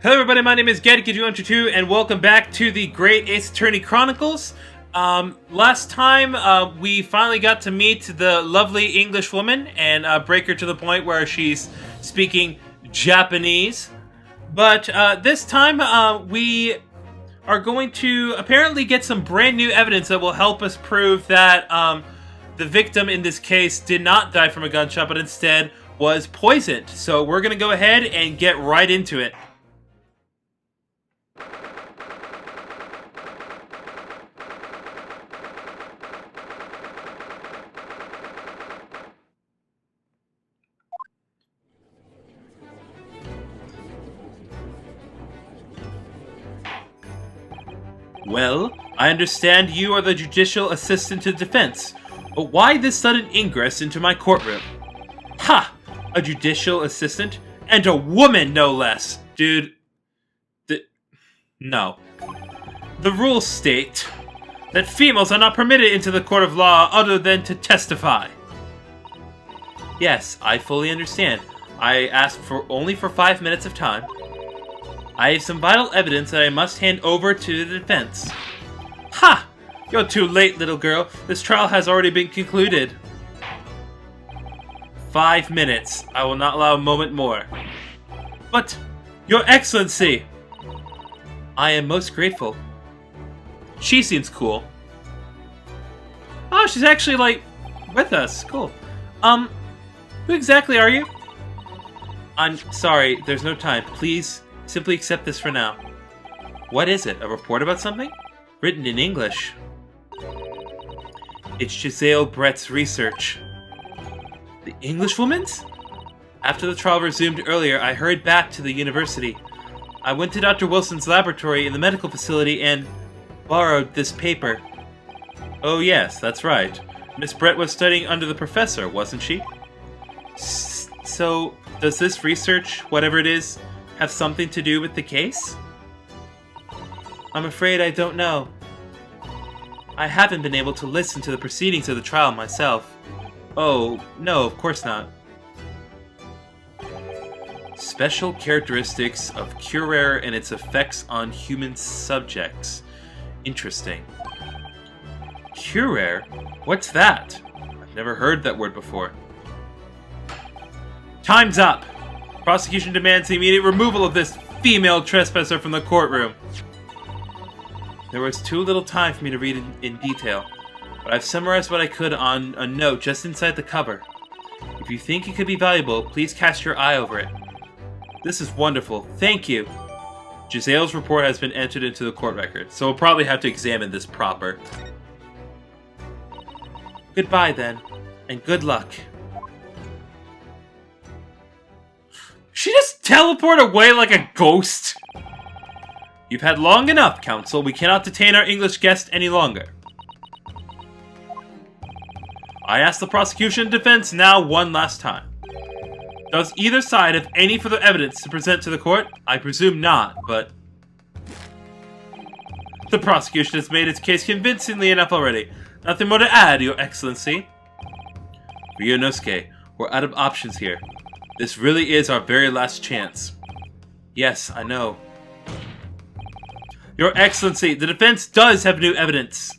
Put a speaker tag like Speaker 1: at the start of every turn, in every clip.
Speaker 1: Hello everybody, my name is Geddy2, and welcome back to the Great Ace Attorney Chronicles. Last time, we finally got to meet the lovely English woman and break her to the point where she's speaking Japanese. But this time, we are going to apparently get some brand new evidence that will help us prove that the victim in this case did not die from a gunshot, but instead was poisoned. So we're going to go ahead and get right into it. Well, I understand you are the judicial assistant to the defense, but why this sudden ingress into my courtroom? Ha! A judicial assistant? And a woman, no less! Dude, no. The rules state that females are not permitted into the court of law other than to testify. Yes, I fully understand. I asked only for 5 minutes of time. I have some vital evidence that I must hand over to the defense. Ha! You're too late, little girl. This trial has already been concluded. 5 minutes. I will not allow a moment more. But, Your Excellency! I am most grateful. She seems cool. Oh, she's actually, like, with us. Cool. Who exactly are you? I'm sorry, there's no time. Please, simply accept this for now. What is it? A report about something? Written in English. It's Jesaille Brett's research. The Englishwoman's? After the trial resumed earlier, I hurried back to the university. I went to Dr. Wilson's laboratory in the medical facility and borrowed this paper. Oh yes, that's right. Miss Brett was studying under the professor, wasn't she? So, does this research, whatever it is, have something to do with the case? I'm afraid I don't know. I haven't been able to listen to the proceedings of the trial myself. Oh, no, of course not. Special characteristics of curare and its effects on human subjects. Interesting. Curare? What's that? I've never heard that word before. Time's up! Prosecution demands the immediate removal of this female trespasser from the courtroom. There was too little time for me to read in detail, but I've summarized what I could on a note just inside the cover. If you think it could be valuable, please cast your eye over it. This is wonderful. Thank you. Jesaille's report has been entered into the court record, so we'll probably have to examine this proper. Goodbye then, and good luck. She just teleport away like a ghost? You've had long enough, Counsel. We cannot detain our English guest any longer. I ask the prosecution and defense now one last time. Does either side have any further evidence to present to the court? I presume not, but... The prosecution has made its case convincingly enough already. Nothing more to add, Your Excellency. Ryunosuke, we're out of options here. This really is our very last chance. Yes, I know. Your Excellency, the defense does have new evidence.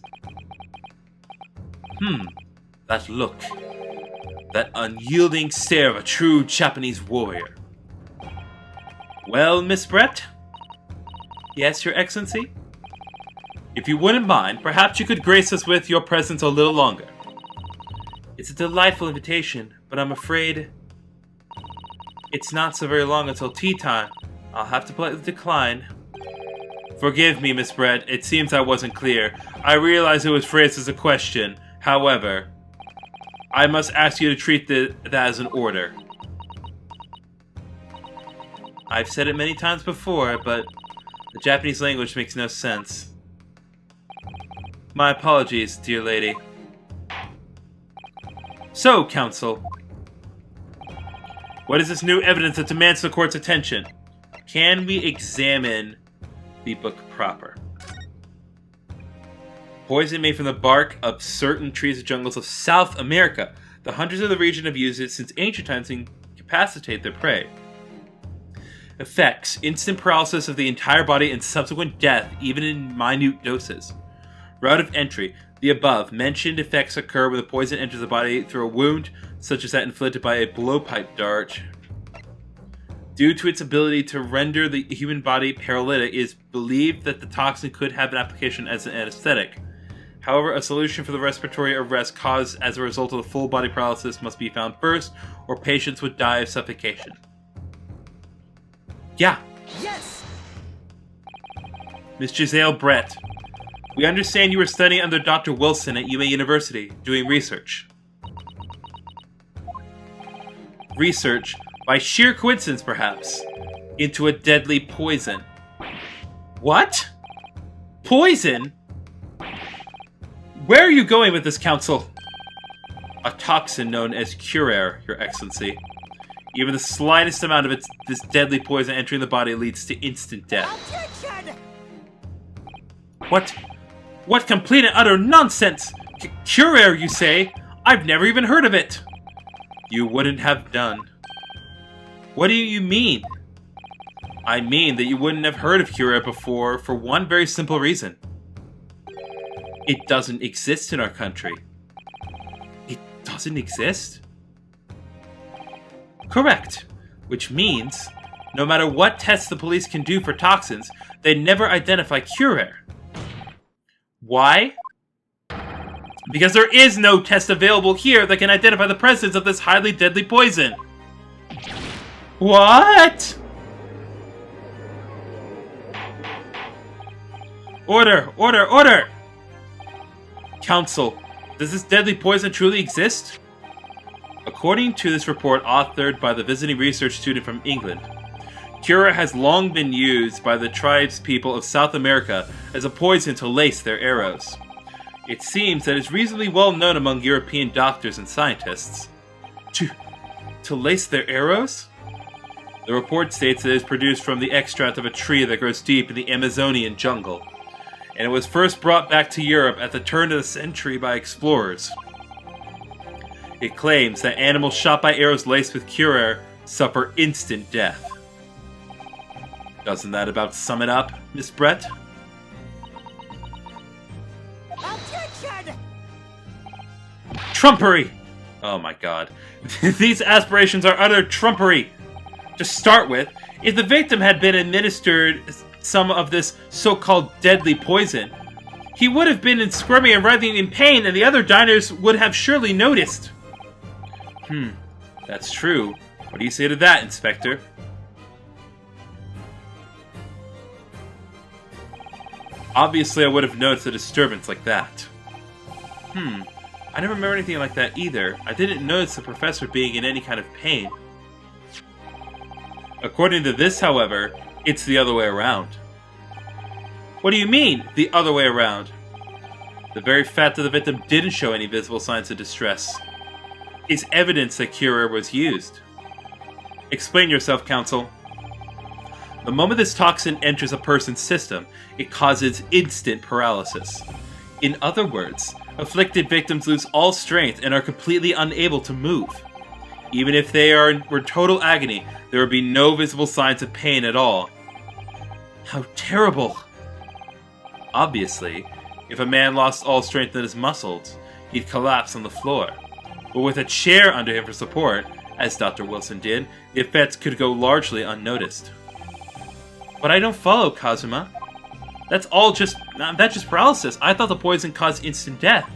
Speaker 1: That look. That unyielding stare of a true Japanese warrior. Well, Miss Brett? Yes, Your Excellency? If you wouldn't mind, perhaps you could grace us with your presence a little longer. It's a delightful invitation, but I'm afraid... It's not so very long until tea time. I'll have to politely decline. Forgive me, Miss Brett. It seems I wasn't clear. I realize it was phrased as a question. However, I must ask you to treat that as an order. I've said it many times before, but the Japanese language makes no sense. My apologies, dear lady. So, Counsel, what is this new evidence that demands the court's attention? Can we examine the book proper? Poison made from the bark of certain trees and jungles of South America. The hunters of the region have used it since ancient times to incapacitate their prey. Effects: instant paralysis of the entire body and subsequent death, even in minute doses. Route of entry: the above mentioned effects occur when the poison enters the body through a wound, such as that inflicted by a blowpipe dart. Due to its ability to render the human body paralytic, it is believed that the toxin could have an application as an anesthetic. However, a solution for the respiratory arrest caused as a result of the full body paralysis must be found first, or patients would die of suffocation. Yeah.
Speaker 2: Yes!
Speaker 1: Miss Jesaille Brett, we understand you were studying under Dr. Wilson at UMA University, doing research. Research, by sheer coincidence perhaps, into a deadly poison. What? Poison? Where are you going with this, Counsel? A toxin known as Curare, Your Excellency. Even the slightest amount of this deadly poison entering the body leads to instant death.
Speaker 2: Attention!
Speaker 1: What complete and utter nonsense! Curare, you say? I've never even heard of it! You wouldn't have done. What do you mean? I mean that you wouldn't have heard of Curare before for one very simple reason. It doesn't exist in our country. It doesn't exist? Correct. Which means, no matter what tests the police can do for toxins, they never identify Curare. Why? Because there is no test available here that can identify the presence of this highly deadly poison. What? Order! Order! Order! Counsel, does this deadly poison truly exist? According to this report authored by the visiting research student from England, Curare has long been used by the tribespeople of South America as a poison to lace their arrows. It seems that it's reasonably well known among European doctors and scientists. To lace their arrows? The report states that it is produced from the extract of a tree that grows deep in the Amazonian jungle, and it was first brought back to Europe at the turn of the century by explorers. It claims that animals shot by arrows laced with Curare suffer instant death. Doesn't that about sum it up, Miss Brett?
Speaker 2: Attention!
Speaker 1: Trumpery! Oh my god. These aspirations are utter trumpery! To start with, if the victim had been administered some of this so-called deadly poison, he would have been squirming and writhing in pain, and the other diners would have surely noticed. That's true. What do you say to that, Inspector? Obviously, I would have noticed a disturbance like that. I never remember anything like that either. I didn't notice the professor being in any kind of pain. According to this, however, it's the other way around. What do you mean, the other way around? The very fact that the victim didn't show any visible signs of distress is evidence that Curare was used. Explain yourself, Counsel. The moment this toxin enters a person's system, it causes instant paralysis. In other words, afflicted victims lose all strength and are completely unable to move. Even if they were in total agony, there would be no visible signs of pain at all. How terrible! Obviously, if a man lost all strength in his muscles, he'd collapse on the floor. But with a chair under him for support, as Dr. Wilson did, the effects could go largely unnoticed. But I don't follow, Kazuma. That's just paralysis. I thought the poison caused instant death.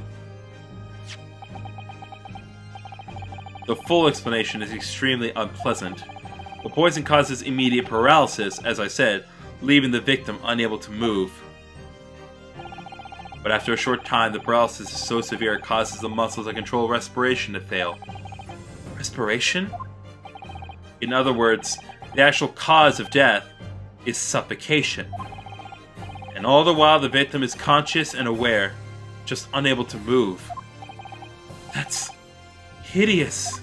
Speaker 1: The full explanation is extremely unpleasant. The poison causes immediate paralysis, as I said, leaving the victim unable to move. But after a short time, the paralysis is so severe it causes the muscles that control respiration to fail. Respiration? In other words, the actual cause of death is suffocation. And all the while the victim is conscious and aware, just unable to move. That's hideous.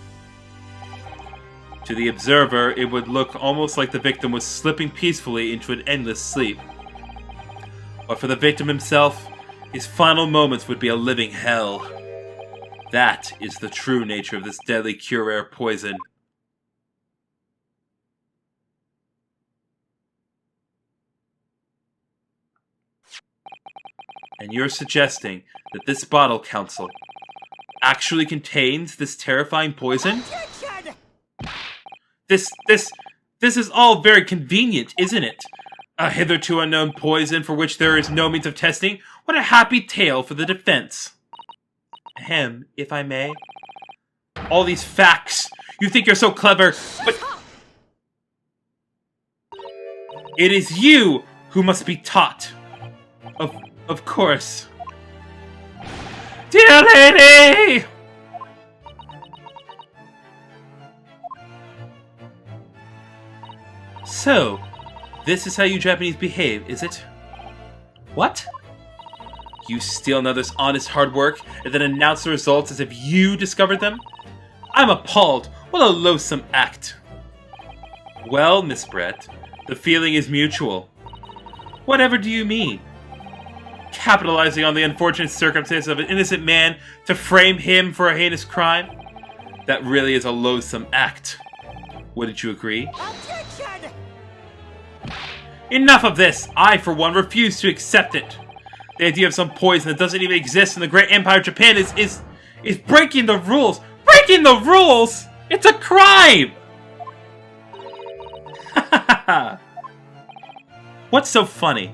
Speaker 1: To the observer, it would look almost like the victim was slipping peacefully into an endless sleep. But for the victim himself, his final moments would be a living hell. That is the true nature of this deadly Curare poison. And you're suggesting that this bottle, Council, actually contains this terrifying poison?
Speaker 2: Objection!
Speaker 1: This is all very convenient, isn't it? A hitherto unknown poison for which there is no means of testing? What a happy tale for the defense. Ahem, if I may. All these facts. You think you're so clever, but it is you who must be taught. Of course. Dear lady! So, this is how you Japanese behave, is it? What? You steal another's honest hard work and then announce the results as if you discovered them? I'm appalled. What a loathsome act. Well, Miss Brett, the feeling is mutual. Whatever do you mean? Capitalizing on the unfortunate circumstance of an innocent man to frame him for a heinous crime? That really is a loathsome act. Wouldn't you agree?
Speaker 2: Objection!
Speaker 1: Enough of this! I, for one, refuse to accept it. The idea of some poison that doesn't even exist in the great empire of Japan is breaking the rules. Breaking the rules! It's a crime! What's so funny?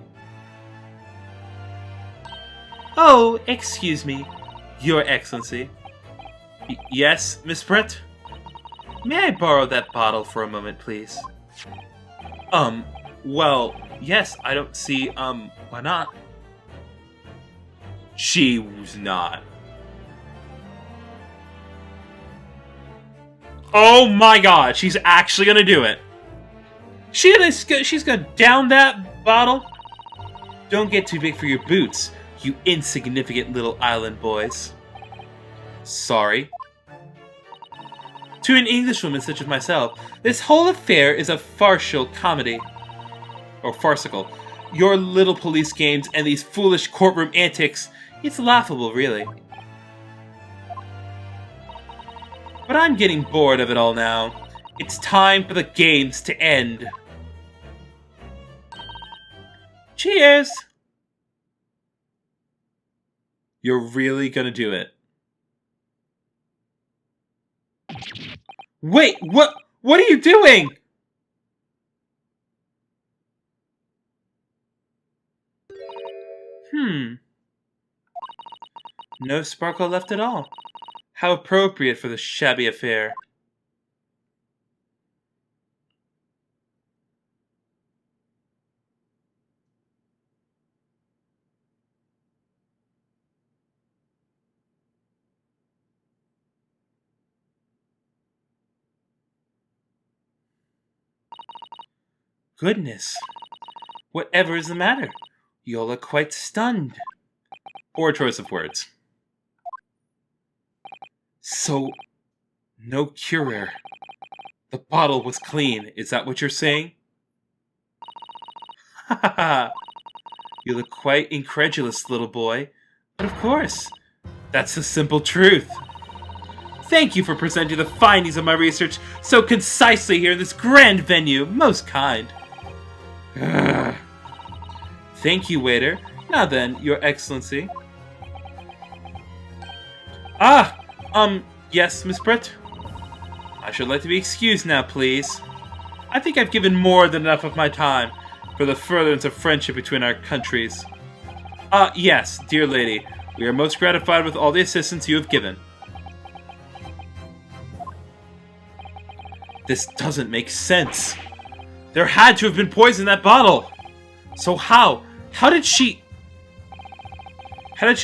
Speaker 1: Oh, excuse me, Your Excellency. Yes, Miss Brett? May I borrow that bottle for a moment, please? Well, yes, I don't see, why not? She was not. Oh my god, she's actually gonna do it. She's gonna down that bottle? Don't get too big for your boots, you insignificant little island boys. Sorry. To an Englishwoman such as myself, this whole affair is a farcical comedy. Or farcical. Your little police games and these foolish courtroom antics, it's laughable, really. But I'm getting bored of it all now. It's time for the games to end. Cheers! You're really gonna do it? Wait, what are you doing? No sparkle left at all. How appropriate for this shabby affair. Goodness. Whatever is the matter? You look quite stunned. Poor choice of words. So, no cure. The bottle was clean, is that what you're saying? Ha ha ha! You look quite incredulous, little boy. But of course, that's the simple truth. Thank you for presenting the findings of my research so concisely here in this grand venue. Most kind. Ugh. Thank you, waiter. Now then, Your Excellency. Yes, Miss Brett? I should like to be excused now, please. I think I've given more than enough of my time for the furtherance of friendship between our countries. Yes, dear lady. We are most gratified with all the assistance you have given. This doesn't make sense. There had to have been poison in that bottle. So how? How did she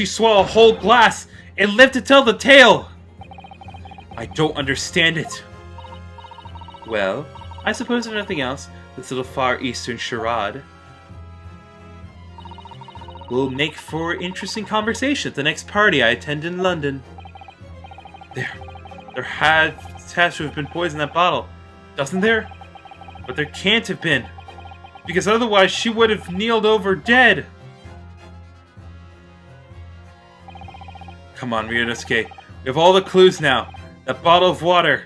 Speaker 1: swallow a whole glass and live to tell the tale? I don't understand it. Well, I suppose if nothing else, this little Far Eastern charade will make for interesting conversation at the next party I attend in London. There has to have been poison in that bottle, doesn't there? But there can't have been, because otherwise she would have kneeled over dead. Come on, Ryunosuke. We have all the clues now. That bottle of water.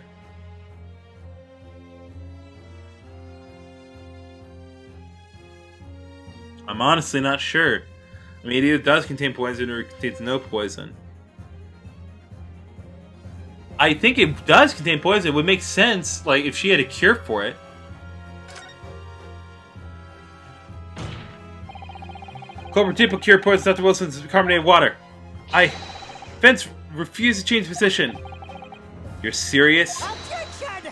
Speaker 1: I'm honestly not sure. I mean, it either does contain poison or it contains no poison. I think it does contain poison. It would make sense, like, if she had a cure for it. Culprit did procure poison Dr. Wilson's carbonated water. Fence refused to change position. You're serious?
Speaker 2: Objection!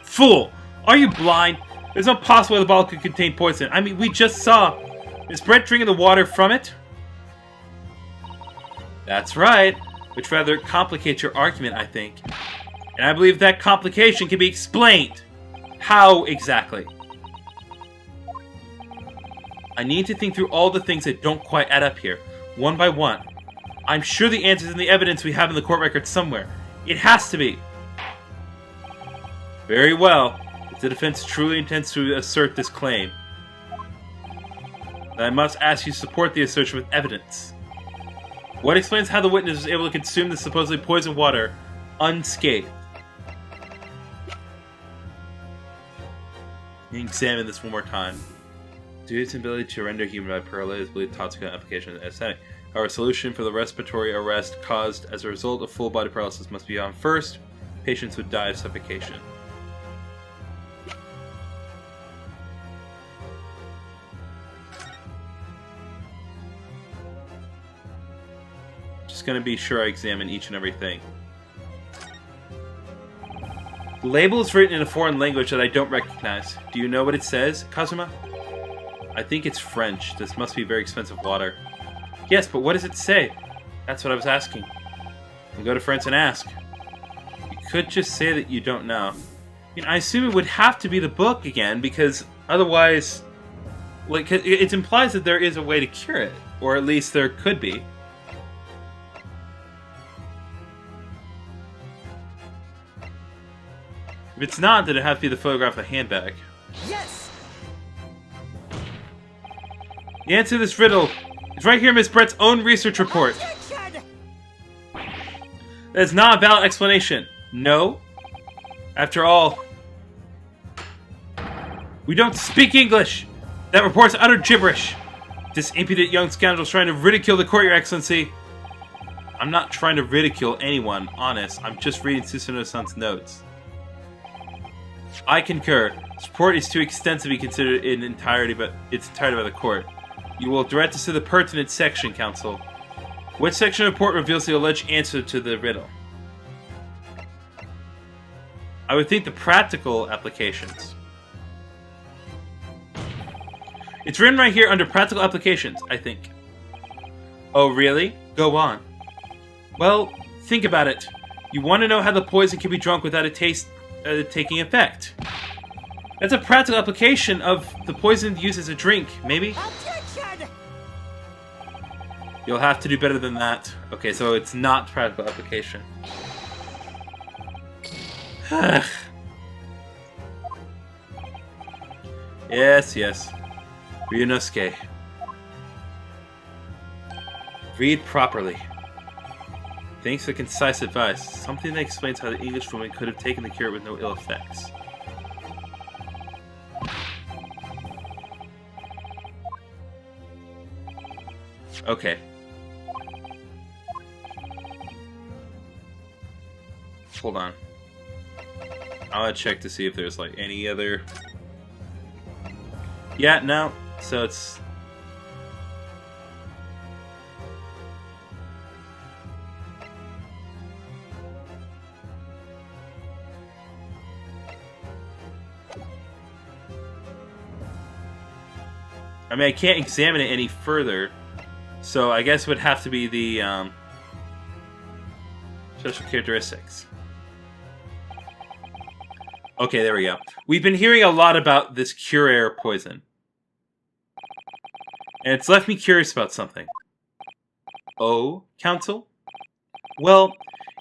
Speaker 1: Fool! Are you blind? There's no possible way the bottle could contain poison. I mean, we just saw. Is Brett drinking the water from it? That's right. Which rather complicates your argument, I think. And I believe that complication can be explained. How exactly? I need to think through all the things that don't quite add up here, one by one. I'm sure the answer's in the evidence we have in the court record somewhere. It has to be. Very well. If the defense truly intends to assert this claim, then I must ask you to support the assertion with evidence. What explains how the witness was able to consume the supposedly poisoned water unscathed? Examine this one more time. Due to its ability to render human by perla is believed toxic application of anesthetic. Our solution for the respiratory arrest caused as a result of full body paralysis must be found first. Patients would die of suffocation. Just gonna be sure I examine each and everything. The label is written in a foreign language that I don't recognize. Do you know what it says, Kazuma? I think it's French. This must be very expensive water. Yes, but what does it say? That's what I was asking. You go to France and ask. You could just say that you don't know. I mean, I assume it would have to be the book again, because otherwise, like, it implies that there is a way to cure it, or at least there could be. If it's not, then it'd have to be the photograph of the handbag.
Speaker 2: Yes!
Speaker 1: The answer to this riddle is right here in Miss Brett's own research report.
Speaker 2: Objection!
Speaker 1: That is not a valid explanation. No. After all, we don't speak English. That report's utter gibberish. This impudent young scoundrel's trying to ridicule the court, Your Excellency. I'm not trying to ridicule anyone, honest. I'm just reading Susanoo-san's notes. I concur. This report is too extensive to be considered in entirety, but it's entirety by the court. You will direct us to the pertinent section, counsel. Which section of the report reveals the alleged answer to the riddle? I would think the practical applications. It's written right here under practical applications, I think. Oh, really? Go on. Well, think about it. You want to know how the poison can be drunk without a taste taking effect. That's a practical application of the poison used as a drink, maybe?
Speaker 2: Objection!
Speaker 1: You'll have to do better than that. Okay, so it's not practical application. Yes, yes. Ryunosuke. Read properly. Thanks for concise advice. Something that explains how the English woman could have taken the cure with no ill effects. Okay. Hold on. I want to check to see if there's like any other... Yeah, no. So it's... I mean, I can't examine it any further, so I guess it would have to be the special characteristics. Okay, there we go. We've been hearing a lot about this cure poison, and it's left me curious about something. Oh, Counsel? Well,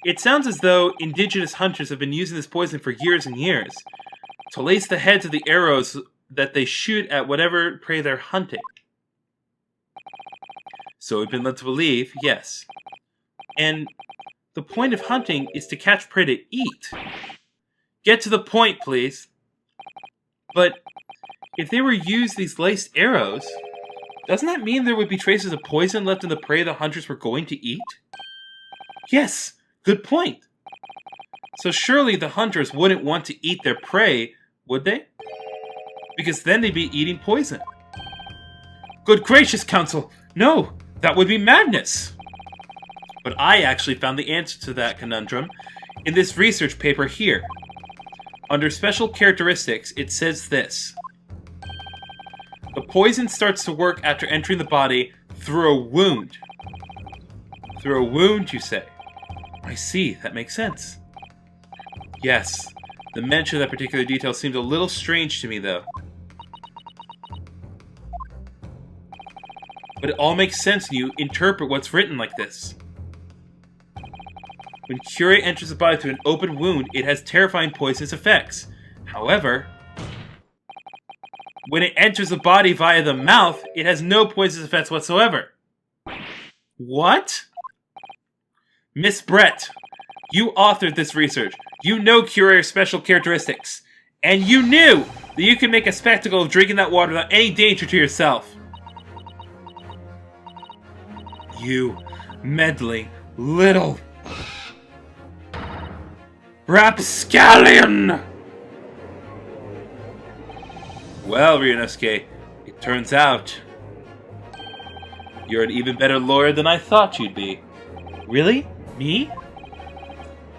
Speaker 1: it sounds as though indigenous hunters have been using this poison for years and years to lace the heads of the arrows that they shoot at whatever prey they're hunting. So we've been led to believe, yes. And the point of hunting is to catch prey to eat. Get to the point, please. But if they were used these laced arrows, Doesn't that mean there would be traces of poison left in the prey the hunters were going to eat? Yes, good point. So surely the hunters wouldn't want to eat their prey, would they? Because then they'd be eating poison. Good gracious, Council! No, that would be madness! But I actually found the answer to that conundrum in this research paper here. Under special characteristics, it says this. The poison starts to work after entering the body through a wound. Through a wound, you say? I see, that makes sense. Yes, the mention of that particular detail seemed a little strange to me, though. But it all makes sense when you interpret what's written like this. When Curie enters the body through an open wound, it has terrifying poisonous effects. However, when it enters the body via the mouth, it has no poisonous effects whatsoever. What? Miss Brett, you authored this research. You know Curie's special characteristics. And you knew that you could make a spectacle of drinking that water without any danger to yourself. You meddling little rapscallion! Well, Ryunosuke, it turns out you're an even better lawyer than I thought you'd be. Really? Me?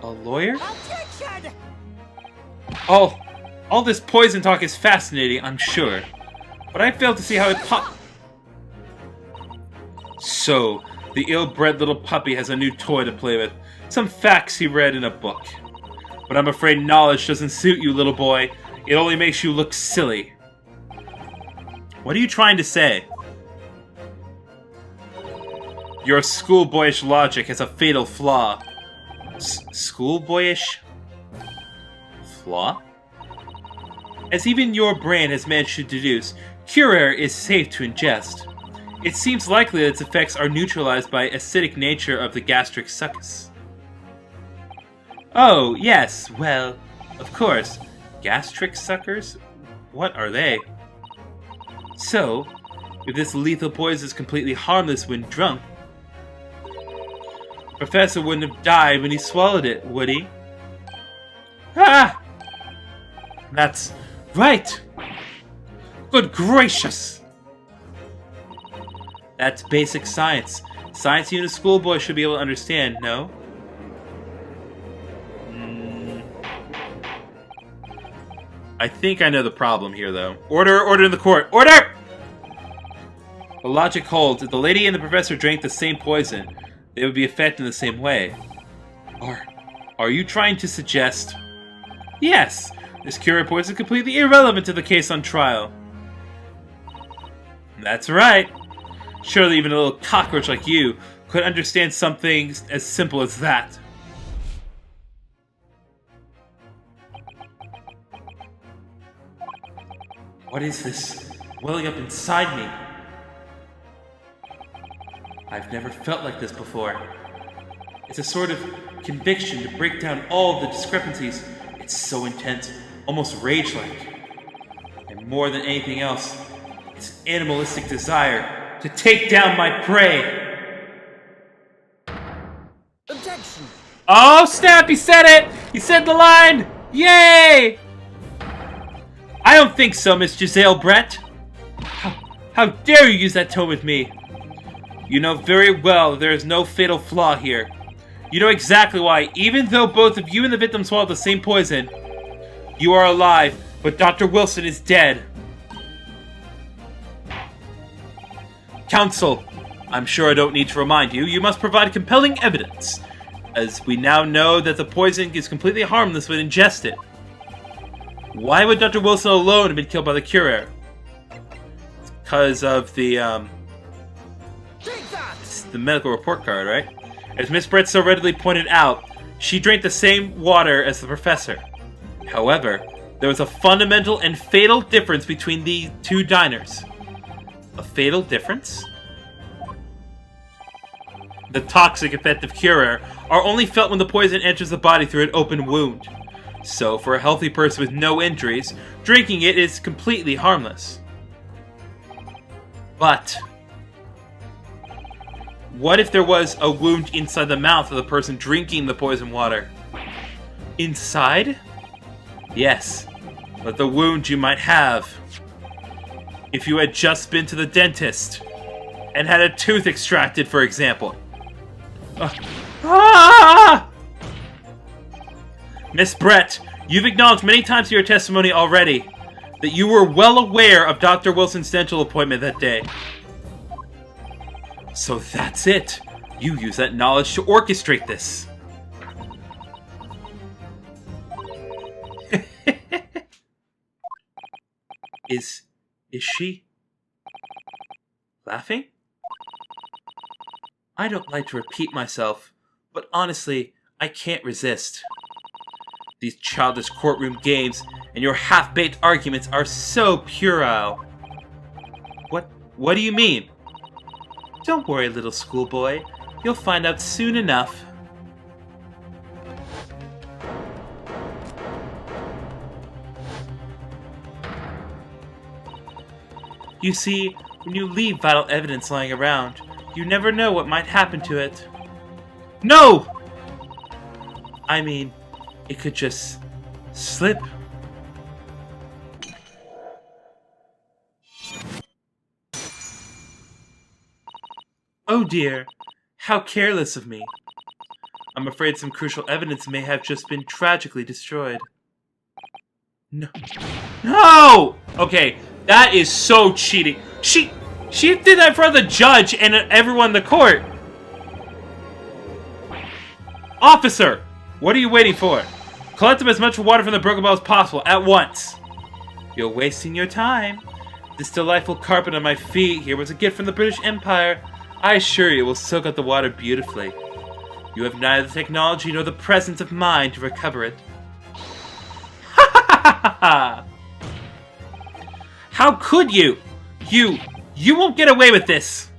Speaker 1: A lawyer?
Speaker 2: Objection!
Speaker 1: All this poison talk is fascinating, I'm sure. But I fail to see how it So, the ill-bred little puppy has a new toy to play with. Some facts he read in a book. But I'm afraid knowledge doesn't suit you, little boy. It only makes you look silly. What are you trying to say? Your schoolboyish logic has a fatal flaw. Schoolboyish? Flaw? As even your brain has managed to deduce, Curer is safe to ingest. It seems likely that its effects are neutralized by acidic nature of the gastric succus. Oh, yes, well, of course. Gastric suckers? What are they? So, if this lethal poison is completely harmless when drunk, Professor wouldn't have died when he swallowed it, would he? Ah! That's right! Good gracious! That's basic science. Science you and a schoolboy should be able to understand, no? I think I know the problem here, though. Order in the court! Order! The logic holds. If the lady and the professor drank the same poison, they would be affected in the same way. Are you trying to suggest... Yes! This Curie poison is completely irrelevant to the case on trial. That's right. Surely even a little cockroach like you could understand something as simple as that. What is this welling up inside me? I've never felt like this before. It's a sort of conviction to break down all of the discrepancies. It's so intense, almost rage-like. And more than anything else, it's an animalistic desire to take down my prey.
Speaker 2: Objection!
Speaker 1: Oh, snap! He said it! He said the line! Yay! I don't think so, Miss Jesaille Brett. How dare you use that tone with me? You know very well there is no fatal flaw here. You know exactly why, even though both of you and the victim swallowed the same poison, you are alive, but Dr. Wilson is dead. Counsel, I'm sure I don't need to remind you, you must provide compelling evidence, as we now know that the poison is completely harmless when ingested. Why would Dr. Wilson alone have been killed by the Curer? Because of the medical report card, right? As Miss Brett so readily pointed out, she drank the same water as the professor. However, there was a fundamental and fatal difference between the two diners. A fatal difference? The toxic effect of Curer are only felt when the poison enters the body through an open wound. So, for a healthy person with no injuries, drinking it is completely harmless. But What if there was a wound inside the mouth of the person drinking the poison water? Inside? Yes, but the wound you might have if you had just been to the dentist and had a tooth extracted, for example. Miss Brett, you've acknowledged many times in your testimony already that you were well aware of Dr. Wilson's dental appointment that day. So that's it. You use that knowledge to orchestrate this. Is she laughing? I don't like to repeat myself, but honestly, I can't resist. These childish courtroom games and your half-baked arguments are so puerile. What do you mean? Don't worry, little schoolboy. You'll find out soon enough. You see, when you leave vital evidence lying around, you never know what might happen to it. No! I mean, it could just slip. Oh dear, how careless of me. I'm afraid some crucial evidence may have just been tragically destroyed. No. No! Okay, that is so cheating. She did that in front of the judge and everyone in the court. Officer, what are you waiting for? Collect as much water from the broken bottle as possible, at once. You're wasting your time. This delightful carpet on my feet here was a gift from the British Empire. I assure you it will soak up the water beautifully. You have neither the technology nor the presence of mind to recover it. Ha ha ha ha! How could you? You won't get away with this!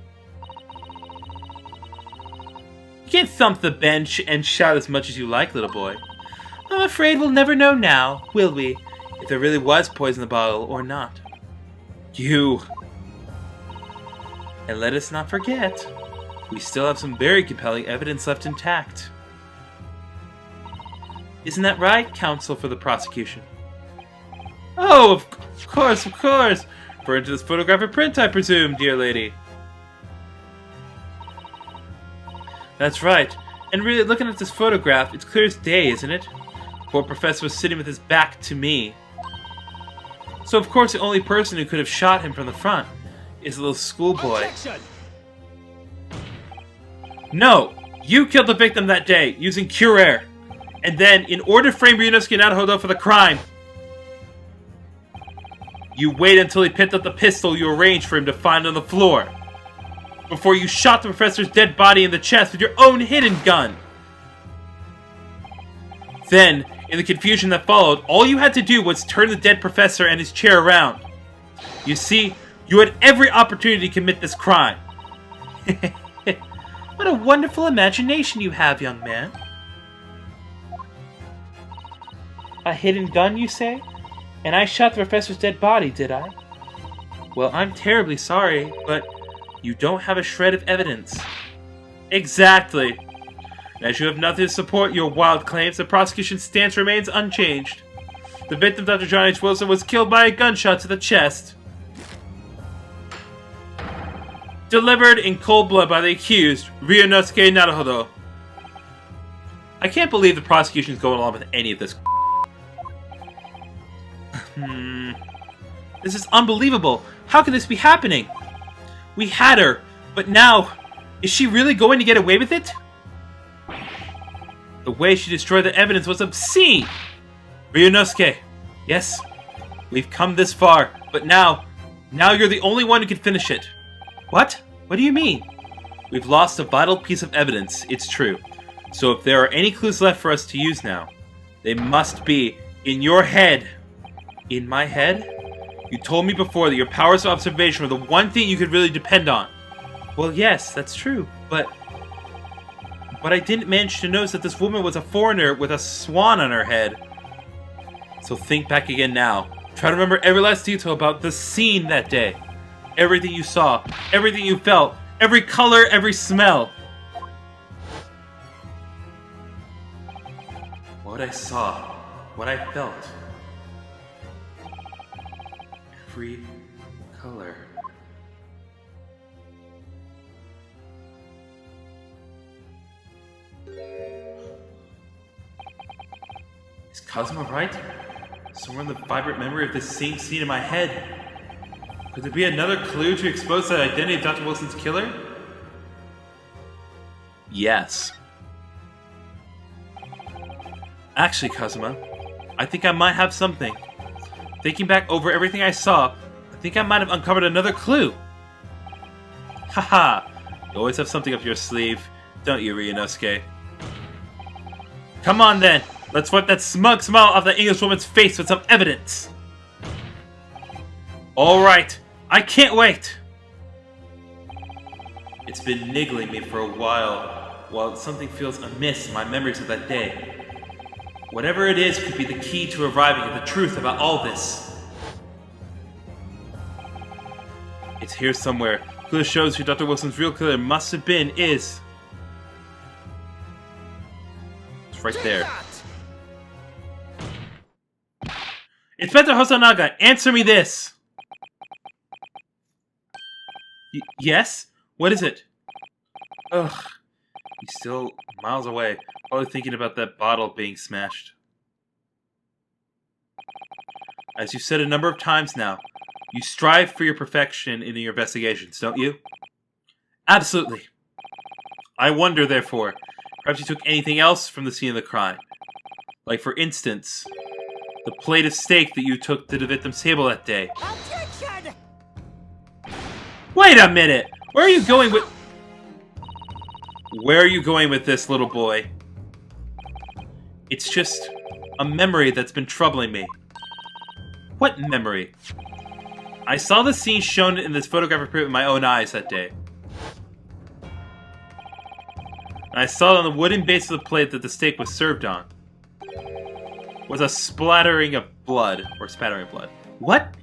Speaker 1: You can't thump the bench and shout as much as you like, little boy. I'm afraid we'll never know now, will we? If there really was poison in the bottle or not. And let us not forget, we still have some very compelling evidence left intact. Isn't that right, counsel for the prosecution? Oh, of course. Referring to this photographic print, I presume, dear lady. That's right. And really, looking at this photograph, it's clear as day, isn't it? The poor professor was sitting with his back to me. So, of course, the only person who could have shot him from the front is a little schoolboy. No! You killed the victim that day, using cure air. And then, in order to frame Ryunosuke Naruhodo for the crime, you waited until he picked up the pistol you arranged for him to find on the floor, before you shot the professor's dead body in the chest with your own hidden gun. Then, in the confusion that followed, all you had to do was turn the dead professor and his chair around. You see, you had every opportunity to commit this crime. What a wonderful imagination you have, young man. A hidden gun, you say? And I shot the professor's dead body, did I? Well, I'm terribly sorry, but you don't have a shred of evidence. Exactly. As you have nothing to support your wild claims, the prosecution's stance remains unchanged. The victim, Dr. John H. Wilson, was killed by a gunshot to the chest. Delivered in cold blood by the accused, Ryunosuke Naruhodo. I can't believe the prosecution's going along with any of this. This is unbelievable. How could this be happening? We had her, but now, is she really going to get away with it? The way she destroyed the evidence was obscene! Ryunosuke, yes, we've come this far, but now you're the only one who can finish it. What? What do you mean? We've lost a vital piece of evidence, it's true. So if there are any clues left for us to use now, they must be in your head. In my head? You told me before that your powers of observation were the one thing you could really depend on. Well, yes, that's true, but I didn't manage to notice that this woman was a foreigner with a swan on her head. So think back again now. Try to remember every last detail about the scene that day. Everything you saw, everything you felt, Every color, every smell. What I saw, what I felt. Every color. Is Cosmo right? Somewhere in the vibrant memory of this same scene in my head. Could there be another clue to expose the identity of Dr. Wilson's killer? Yes. Actually, Cosmo, I think I might have something. Thinking back over everything I saw, I think I might have uncovered another clue. Haha, you always have something up your sleeve, don't you, Ryunosuke? Come on then, let's wipe that smug smile off the Englishwoman's face with some evidence. Alright, I can't wait! It's been niggling me for a while something feels amiss in my memories of that day. Whatever it is could be the key to arriving at the truth about all this. It's here somewhere. Clue shows who Dr. Wilson's real killer must have been is... It's right there. Inspector Hosonaga, answer me this! Yes? What is it? Ugh. He's still miles away, probably thinking about that bottle being smashed. As you've said a number of times now, you strive for your perfection in your investigations, don't you? Absolutely. I wonder, therefore, perhaps you took anything else from the scene of the crime. Like, for instance, the plate of steak that you took to the victim's table that day.
Speaker 2: Objection!
Speaker 1: Wait a minute! Where are you going with... Where are you going with this, little boy? It's just a memory that's been troubling me. What memory? I saw the scene shown in this photographic print with my own eyes that day. And I saw on the wooden base of the plate that the steak was served on was a splattering of blood, or spattering of blood. What?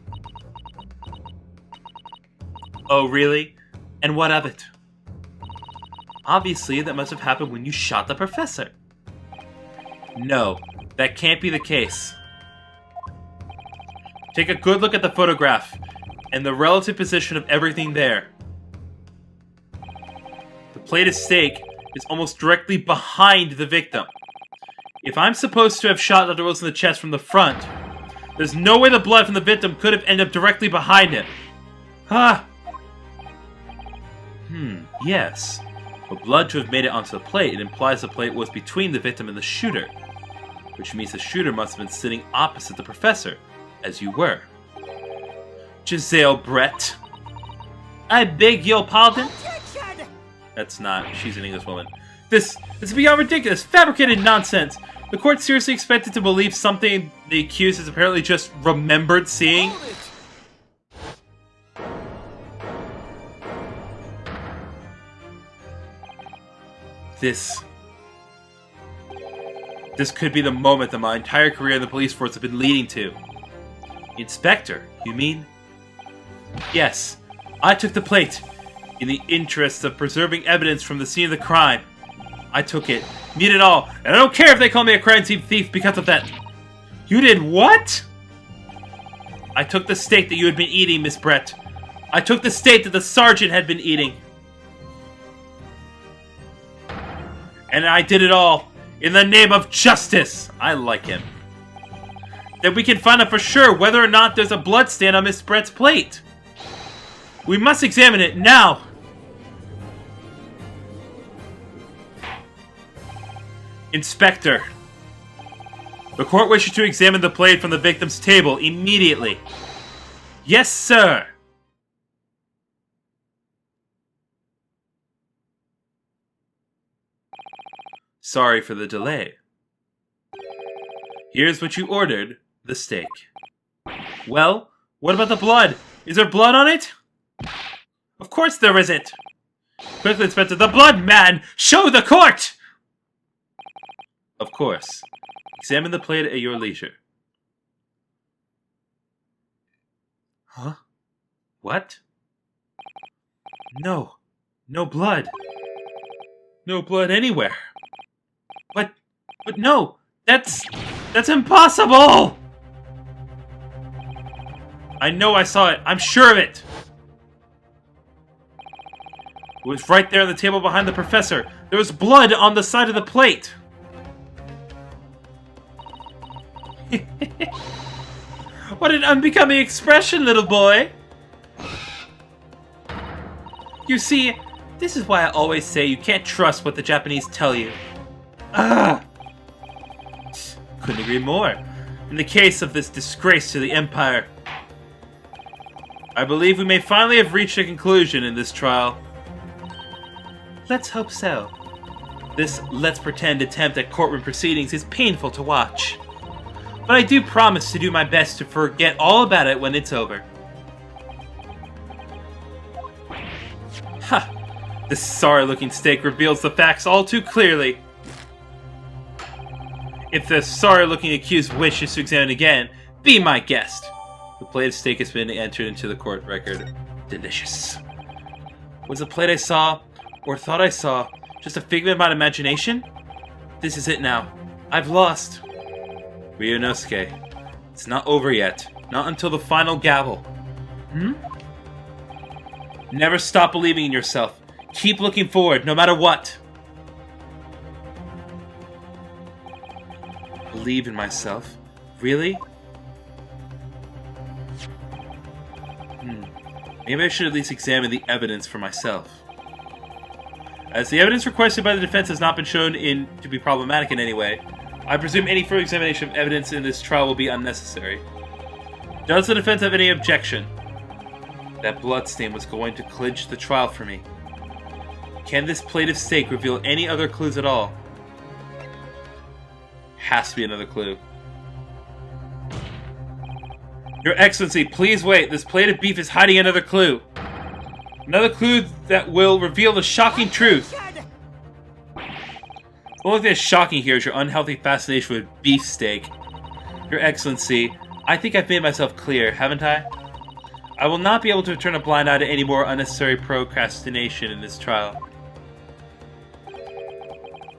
Speaker 1: Oh, really? And what of it? Obviously, that must have happened when you shot the professor. No, that can't be the case. Take a good look at the photograph and the relative position of everything there. The plate of steak is almost directly behind the victim. If I'm supposed to have shot Dr. Wilson in the chest from the front, there's no way the blood from the victim could have ended up directly behind him. Ah! Yes. For blood to have made it onto the plate, it implies the plate was between the victim and the shooter. Which means the shooter must have been sitting opposite the professor, as you were. Jesaille Brett. I beg your pardon?
Speaker 2: Objection!
Speaker 1: That's not. She's an English woman. This is beyond ridiculous. Fabricated nonsense. The court seriously expected to believe something the accused has apparently just remembered seeing?
Speaker 2: Hold it!
Speaker 1: This could be the moment that my entire career in the police force has been leading to. Inspector, you mean? Yes, I took the plate. In the interest of preserving evidence from the scene of the crime. I took it, meat and all, and I don't care if they call me a crime scene thief because of that. You did what? I took the steak that you had been eating, Miss Brett. I took the steak that the sergeant had been eating. And I did it all in the name of justice. I like him. Then we can find out for sure whether or not there's a blood stain on Miss Brett's plate. We must examine it now. Inspector, the court wishes to examine the plate from the victim's table immediately. Yes, sir. Sorry for the delay. Here's what you ordered, the steak. Well, what about the blood? Is there blood on it? Of course there isn't. Quickly, Inspector, the blood man! Show the court! Of course. Examine the plate at your leisure. Huh? What? No. No blood. No blood anywhere. But no! That's impossible! I know I saw it. I'm sure of it. It was right there on the table behind the professor. There was blood on the side of the plate. What an unbecoming expression, little boy. You see, this is why I always say you can't trust what the Japanese tell you. Ah! Couldn't agree more. In the case of this disgrace to the Empire, I believe we may finally have reached a conclusion in this trial. Let's hope so. This let's pretend attempt at courtroom proceedings is painful to watch. But I do promise to do my best to forget all about it when it's over. Ha! This sorry-looking steak reveals the facts all too clearly. If the sorry-looking accused wishes to examine again, be my guest. The plate of steak has been entered into the court record. Delicious. Was the plate I saw, or thought I saw, just a figment of my imagination? This is it now. I've lost. Ryunosuke, it's not over yet. Not until the final gavel. Never stop believing in yourself. Keep looking forward, no matter what. Believe in myself? Really? Maybe I should at least examine the evidence for myself. As the evidence requested by the defense has not been shown to be problematic in any way, I presume any further examination of evidence in this trial will be unnecessary. Does the defense have any objection? That bloodstain was going to clinch the trial for me. Can this plate of steak reveal any other clues at all? Has to be another clue. Your Excellency, please wait. This plate of beef is hiding another clue. Another clue that will reveal the shocking truth. The only thing that's shocking here is your unhealthy fascination with beefsteak. Your Excellency, I think I've made myself clear, haven't I? I will not be able to turn a blind eye to any more unnecessary procrastination in this trial.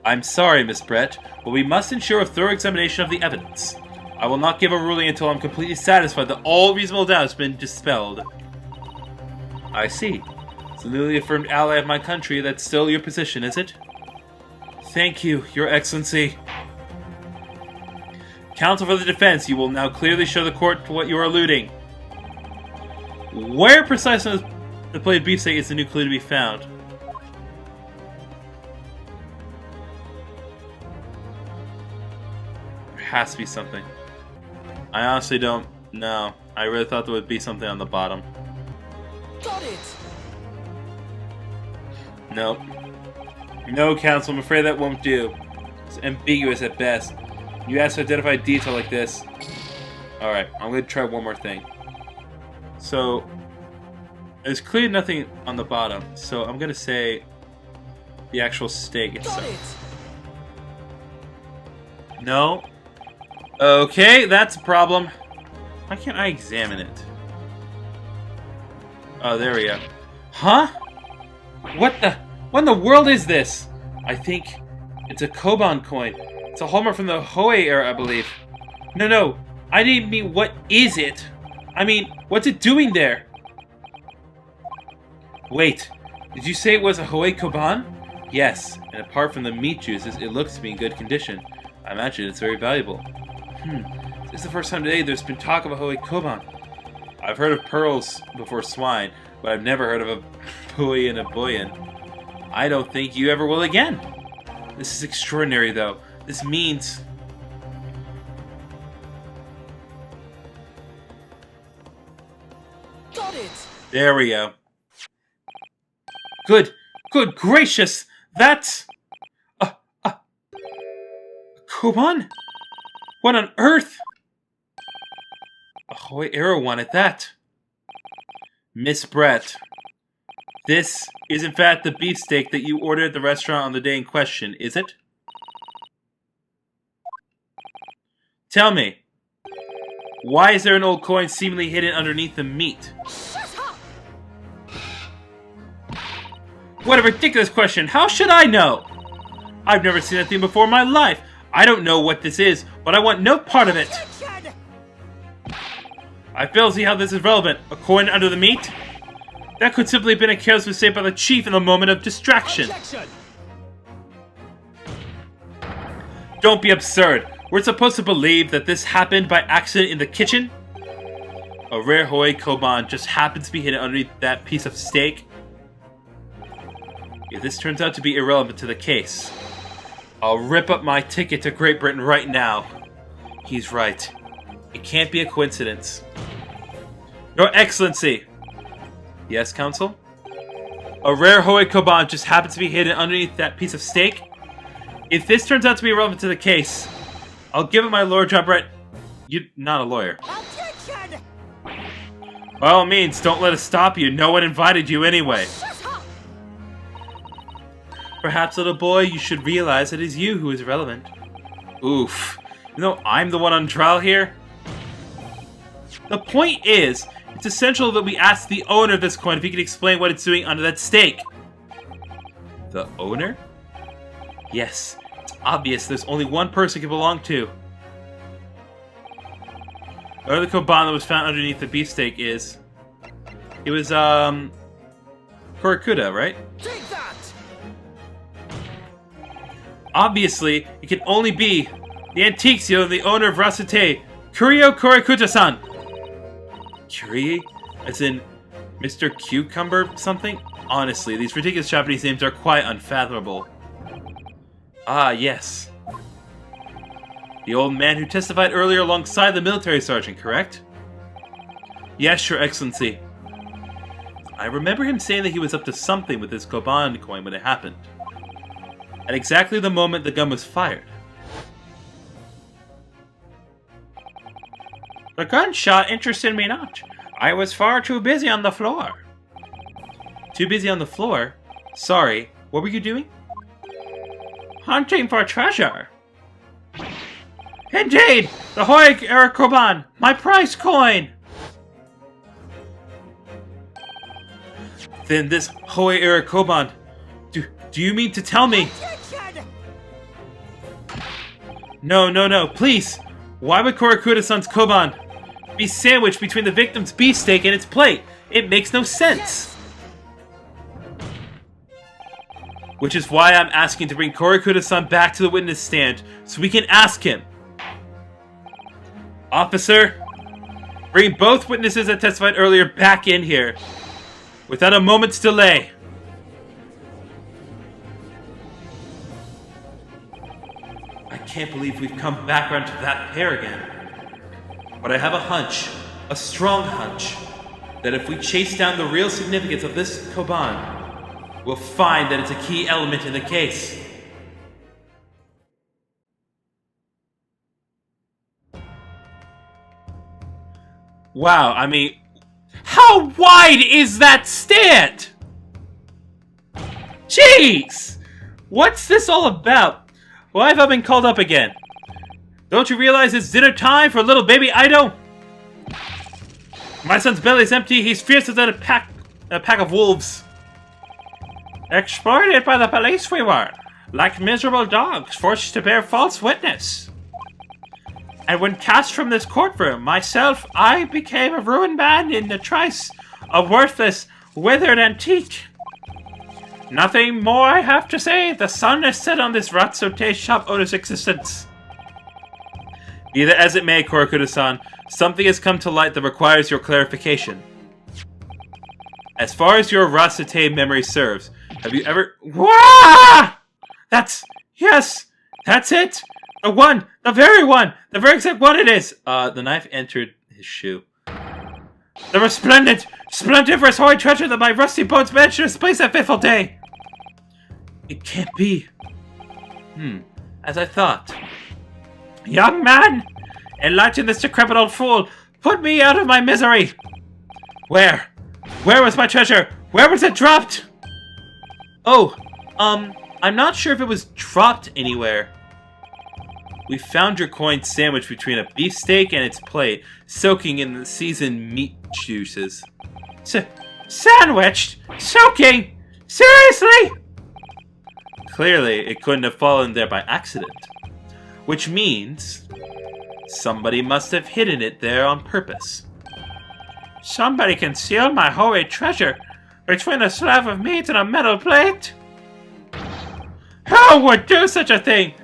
Speaker 1: I'm sorry, Miss Brett, but we must ensure a thorough examination of the evidence. I will not give a ruling until I'm completely satisfied that all reasonable doubt has been dispelled. I see. As a newly affirmed ally of my country, that's still your position, is it? Thank you, Your Excellency. Counsel for the defense, you will now clearly show the court to what you are alluding. Where precisely on the plate of beefsteak is the new clue to be found? There has to be something. I honestly don't know. I really thought there would be something on the bottom.
Speaker 2: Got it!
Speaker 1: Nope. No, Counsel, I'm afraid that won't do. It's ambiguous at best. You asked to identify a detail like this. Alright, I'm going to try one more thing. So, there's clearly nothing on the bottom, so I'm going to say the actual steak itself. No. Okay, that's a problem. Why can't I examine it? Oh, there we go. Huh? What in the world is this? I think it's a Koban coin. It's a hallmark from the Hoei era, I believe. No. I didn't mean what is it? I mean, what's it doing there? Wait, did you say it was a Hoei Koban? Yes, and apart from the meat juices, it looks to be in good condition. I imagine it's very valuable. This is the first time today there's been talk of a Hoei Koban. I've heard of pearls before swine, but I've never heard of a buoy and a bullion. I don't think you ever will again. This is extraordinary, though. This means...
Speaker 2: Got it!
Speaker 1: There we go. Good gracious! That's... a Koban? What on earth? A Hoei Arrow one at that. Miss Brett, this is in fact the beefsteak that you ordered at the restaurant on the day in question, is it? Tell me, why is there an old coin seemingly hidden underneath the meat?
Speaker 2: Shut up!
Speaker 1: What a ridiculous question. How should I know? I've never seen that thing before in my life. I don't know what this is, but I want no part of it. I fail to see how this is relevant. A coin under the meat? That could simply have been a careless mistake by the chief in the moment of distraction.
Speaker 2: Objection.
Speaker 1: Don't be absurd. We're supposed to believe that this happened by accident in the kitchen? A rare Hoi Koban just happens to be hidden underneath that piece of steak? If this turns out to be irrelevant to the case, I'll rip up my ticket to Great Britain right now. He's right. It can't be a coincidence. Your Excellency! Yes, Counsel? A rare Hoi Koban just happens to be hidden underneath that piece of steak? If this turns out to be irrelevant to the case, I'll give it my lawyer job right... You're not a lawyer.
Speaker 2: Objection.
Speaker 1: By all means, don't let us stop you. No one invited you anyway.
Speaker 2: Shut up.
Speaker 1: Perhaps, little boy, you should realize it is you who is relevant. Oof. You know, I'm the one on trial here? The point is, it's essential that we ask the owner of this coin if he can explain what it's doing under that steak. The owner? Yes, it's obvious there's only one person it can belong to. The other Koban that was found underneath the beefsteak is... It was, Korakuda, right?
Speaker 2: Take that.
Speaker 1: Obviously, it can only be the Antiquio, the owner of Rasute, Kurio Korakuta-san. Curie? As in Mr. Cucumber something? Honestly, these ridiculous Japanese names are quite unfathomable. Ah, yes. The old man who testified earlier alongside the military sergeant, correct? Yes, Your Excellency. I remember him saying that he was up to something with this Koban coin when it happened. At exactly the moment the gun was fired. The gunshot interested me not. I was far too busy on the floor. Too busy on the floor? Sorry, what were you doing? Hunting for treasure. Indeed! The Hoi Koban! My prize coin! Then this Hoi Koban... Do you mean to tell me...
Speaker 2: Objection.
Speaker 1: No, please! Why would Korakuda-san's Koban be sandwiched between the victim's beefsteak and its plate? It makes no sense! Which is why I'm asking to bring Korakuda-san back to the witness stand, so we can ask him. Officer, bring both witnesses that testified earlier back in here, without a moment's delay. I can't believe we've come back around to that pair again. But I have a hunch, a strong hunch, that if we chase down the real significance of this Koban, we'll find that it's a key element in the case. Wow, I mean, how wide is that stand? Jeez! What's this all about? Why have I been called up again? Don't you realize it's dinner time for little baby Ido? My son's belly's empty, he's fierce as a pack of wolves. Exploited by the police we were, like miserable dogs forced to bear false witness. And when cast from this courtroom, myself, I became a ruined man in the trice, a worthless, withered antique. Nothing more I have to say, the sun has set on this Ratsote shop owner's existence. Be that as it may, Korakuda-san, something has come to light that requires your clarification. As far as your Rasute memory serves, have you ever... Wah! Yes! That's it! The one! The very exact one it is! The knife entered his shoe. The resplendent, splendiferous Hoi treasure that my rusty bones managed to displace that fateful day! It can't be. As I thought. Young man! Enlighten this decrepit old fool! Put me out of my misery! Where? Where was my treasure? Where was it dropped? Oh, I'm not sure if it was dropped anywhere. We found your coin sandwiched between a beefsteak and its plate, soaking in the seasoned meat juices. Sandwiched? Soaking? Seriously? Clearly, it couldn't have fallen there by accident. Which means somebody must have hidden it there on purpose. Somebody concealed my holy treasure between a slab of meat and a metal plate? Who would do such a thing?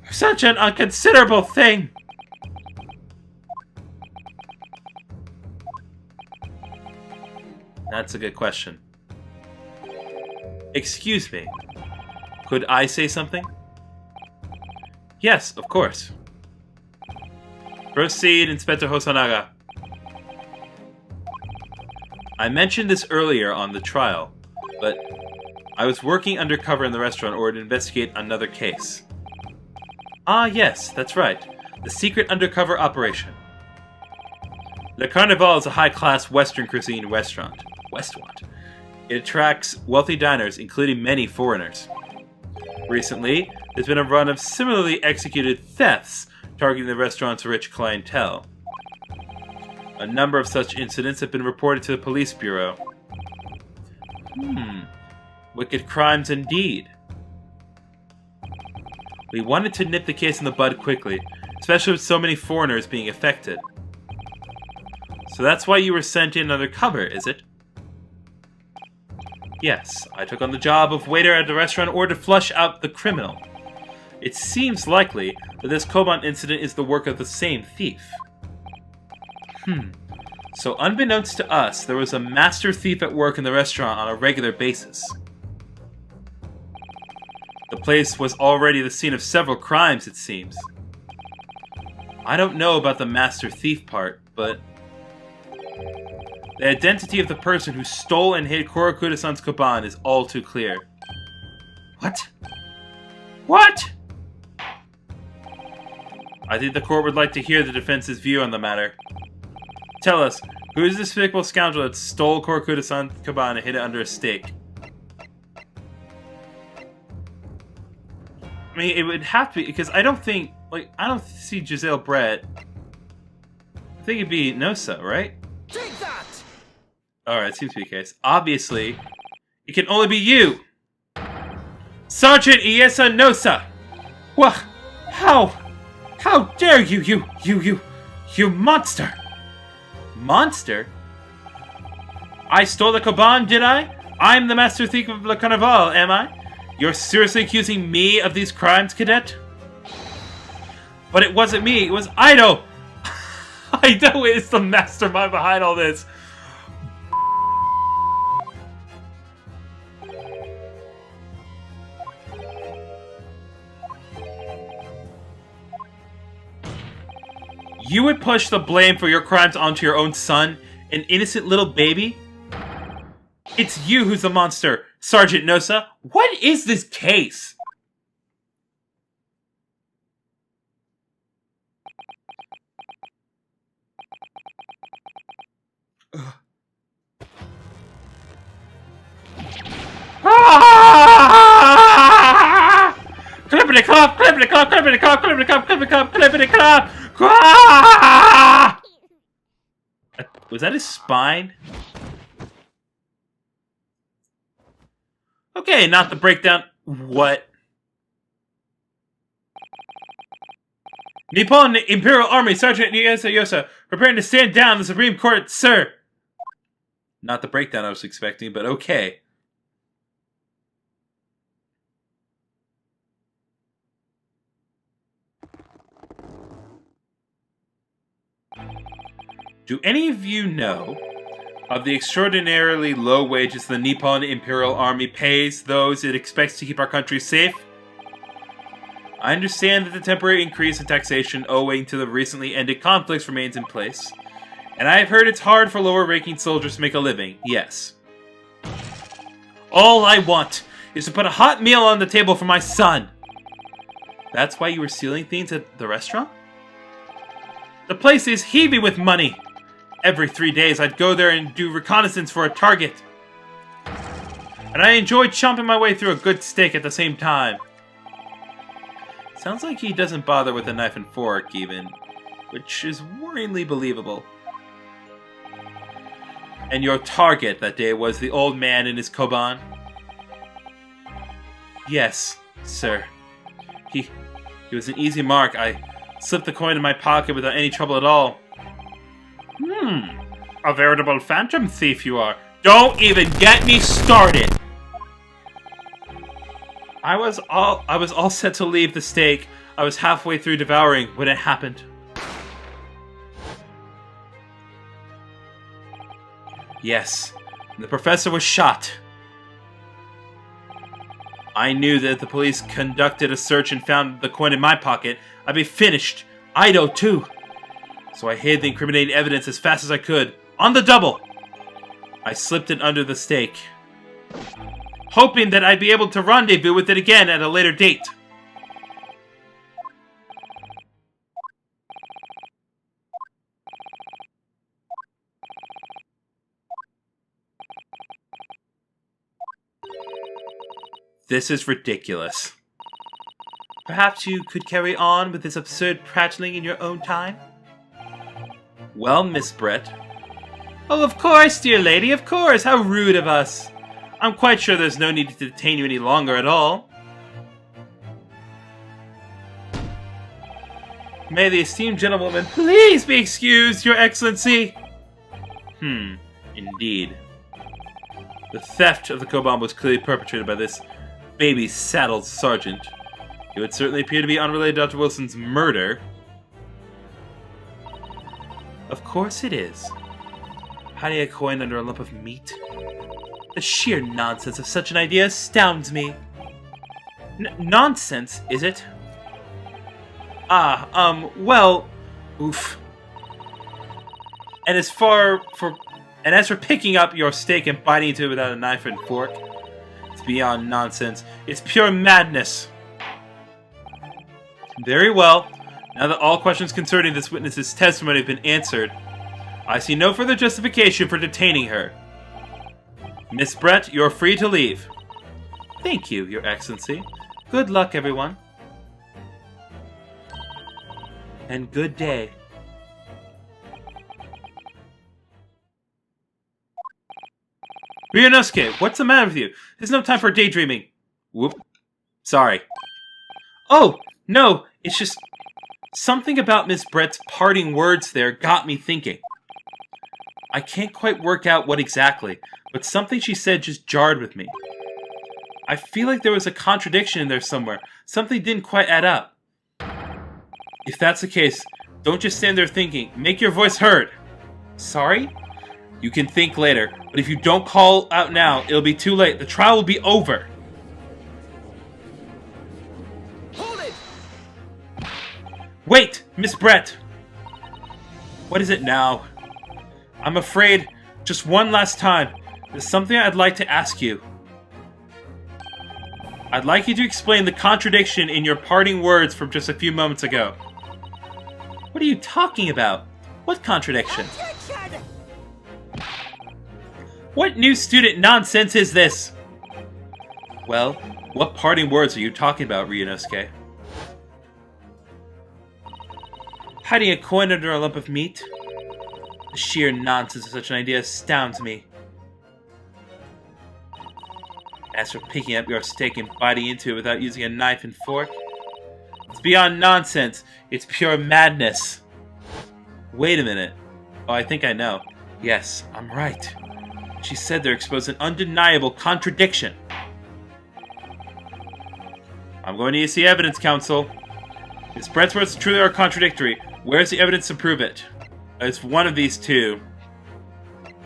Speaker 1: Such an unconsiderable thing! That's a good question. Excuse me. Could I say something? Yes, of course. Proceed, Inspector Hosonaga. I mentioned this earlier on the trial, but I was working undercover in the restaurant in order to investigate another case. Ah, yes, that's right. The secret undercover operation. Le Carnival is a high-class Western cuisine restaurant. It attracts wealthy diners, including many foreigners. Recently, there's been a run of similarly executed thefts targeting the restaurant's rich clientele. A number of such incidents have been reported to the police bureau. Wicked crimes indeed. We wanted to nip the case in the bud quickly, especially with so many foreigners being affected. So that's why you were sent in undercover, is it? Yes, I took on the job of waiter at the restaurant in order to flush out the criminal. It seems likely that this Koban incident is the work of the same thief. So unbeknownst to us, there was a master thief at work in the restaurant on a regular basis. The place was already the scene of several crimes, it seems. I don't know about the master thief part, but the identity of the person who stole and hid Korokuda-san's Koban is all too clear. What? What? I think the court would like to hear the defense's view on the matter. Tell us, who is this despicable scoundrel that stole Korokuda-san's Koban and hid it under a stake? I mean, it would have to be, because I don't think, I don't see Jesaille Brett. I think it'd be Nosa, right?
Speaker 2: Take that!
Speaker 1: Alright, seems to be the case. Obviously, it can only be you! Sergeant Iesa Nosa! What? How? How dare you, you monster! Monster? I stole the Koban, did I? I'm the master thief of Le Carnival, am I? You're seriously accusing me of these crimes, cadet? But it wasn't me, it was Ido! Ido is the mastermind behind all this. You would push the blame for your crimes onto your own son, an innocent little baby? It's you who's the monster, Sergeant Nosa. What is this case? Clippity clop, clippity clop, clippity clop, clippity clop, clippity clop, clippity clop. Was that his spine? Okay, not the breakdown. What? Nippon Imperial Army Sergeant Jesaille, preparing to stand down the Supreme Court, sir. Not the breakdown I was expecting, but okay. Do any of you know of the extraordinarily low wages the Nippon Imperial Army pays those it expects to keep our country safe? I understand that the temporary increase in taxation owing to the recently ended conflicts remains in place, and I have heard it's hard for lower-ranking soldiers to make a living, yes. All I want is to put a hot meal on the table for my son. That's why you were stealing things at the restaurant? The place is heaving with money. Every 3 days I'd go there and do reconnaissance for a target. And I enjoy chomping my way through a good steak at the same time. Sounds like he doesn't bother with a knife and fork, even. Which is worryingly believable. And your target that day was the old man in his Koban? Yes, sir. He was an easy mark. I slipped the coin in my pocket without any trouble at all. A veritable phantom thief you are. Don't even get me started! I was all set to leave the steak. I was halfway through devouring when it happened. Yes, the professor was shot. I knew that if the police conducted a search and found the coin in my pocket, I'd be finished. Ido, too. So I hid the incriminating evidence as fast as I could. On the double! I slipped it under the stake, hoping that I'd be able to rendezvous with it again at a later date. This is ridiculous. Perhaps you could carry on with this absurd prattling in your own time? Well, Miss Brett. Oh, of course, dear lady, of course! How rude of us! I'm quite sure there's no need to detain you any longer at all. May the esteemed gentlewoman please be excused, Your Excellency! Indeed. The theft of the Cobalt was clearly perpetrated by this baby-saddled sergeant. It would certainly appear to be unrelated to Dr. Wilson's murder. Of course it is. Hiding a coin under a lump of meat? The sheer nonsense of such an idea astounds me. Nonsense, is it? Well, oof. And as for picking up your steak and biting into it without a knife and fork, it's beyond nonsense. It's pure madness. Very well. Now that all questions concerning this witness's testimony have been answered, I see no further justification for detaining her. Miss Brett, you're free to leave. Thank you, Your Excellency. Good luck, everyone. And good day. Ryunosuke, what's the matter with you? There's no time for daydreaming. Whoop. Sorry. Oh, no, it's just something about Miss Brett's parting words there got me thinking. I can't quite work out what exactly, but something she said just jarred with me. I feel like there was a contradiction in there somewhere. Something didn't quite add up. If that's the case, don't just stand there thinking. Make your voice heard. Sorry? You can think later, but if you don't call out now, it'll be too late. The trial will be over.
Speaker 2: Hold it!
Speaker 1: Wait, Miss Brett! What is it now? I'm afraid, just one last time, there's something I'd like to ask you. I'd like you to explain the contradiction in your parting words from just a few moments ago. What are you talking about? What contradiction?
Speaker 2: Objection!
Speaker 1: What new student nonsense is this? Well, what parting words are you talking about, Ryunosuke? Hiding a coin under a lump of meat? The sheer nonsense of such an idea astounds me. As for picking up your steak and biting into it without using a knife and fork, it's beyond nonsense. It's pure madness. Wait a minute. Oh, I think I know. Yes, I'm right. She said there exposed an undeniable contradiction. I'm going to use the evidence, counsel. If Brett's words truly are contradictory, where's the evidence to prove it? It's one of these two.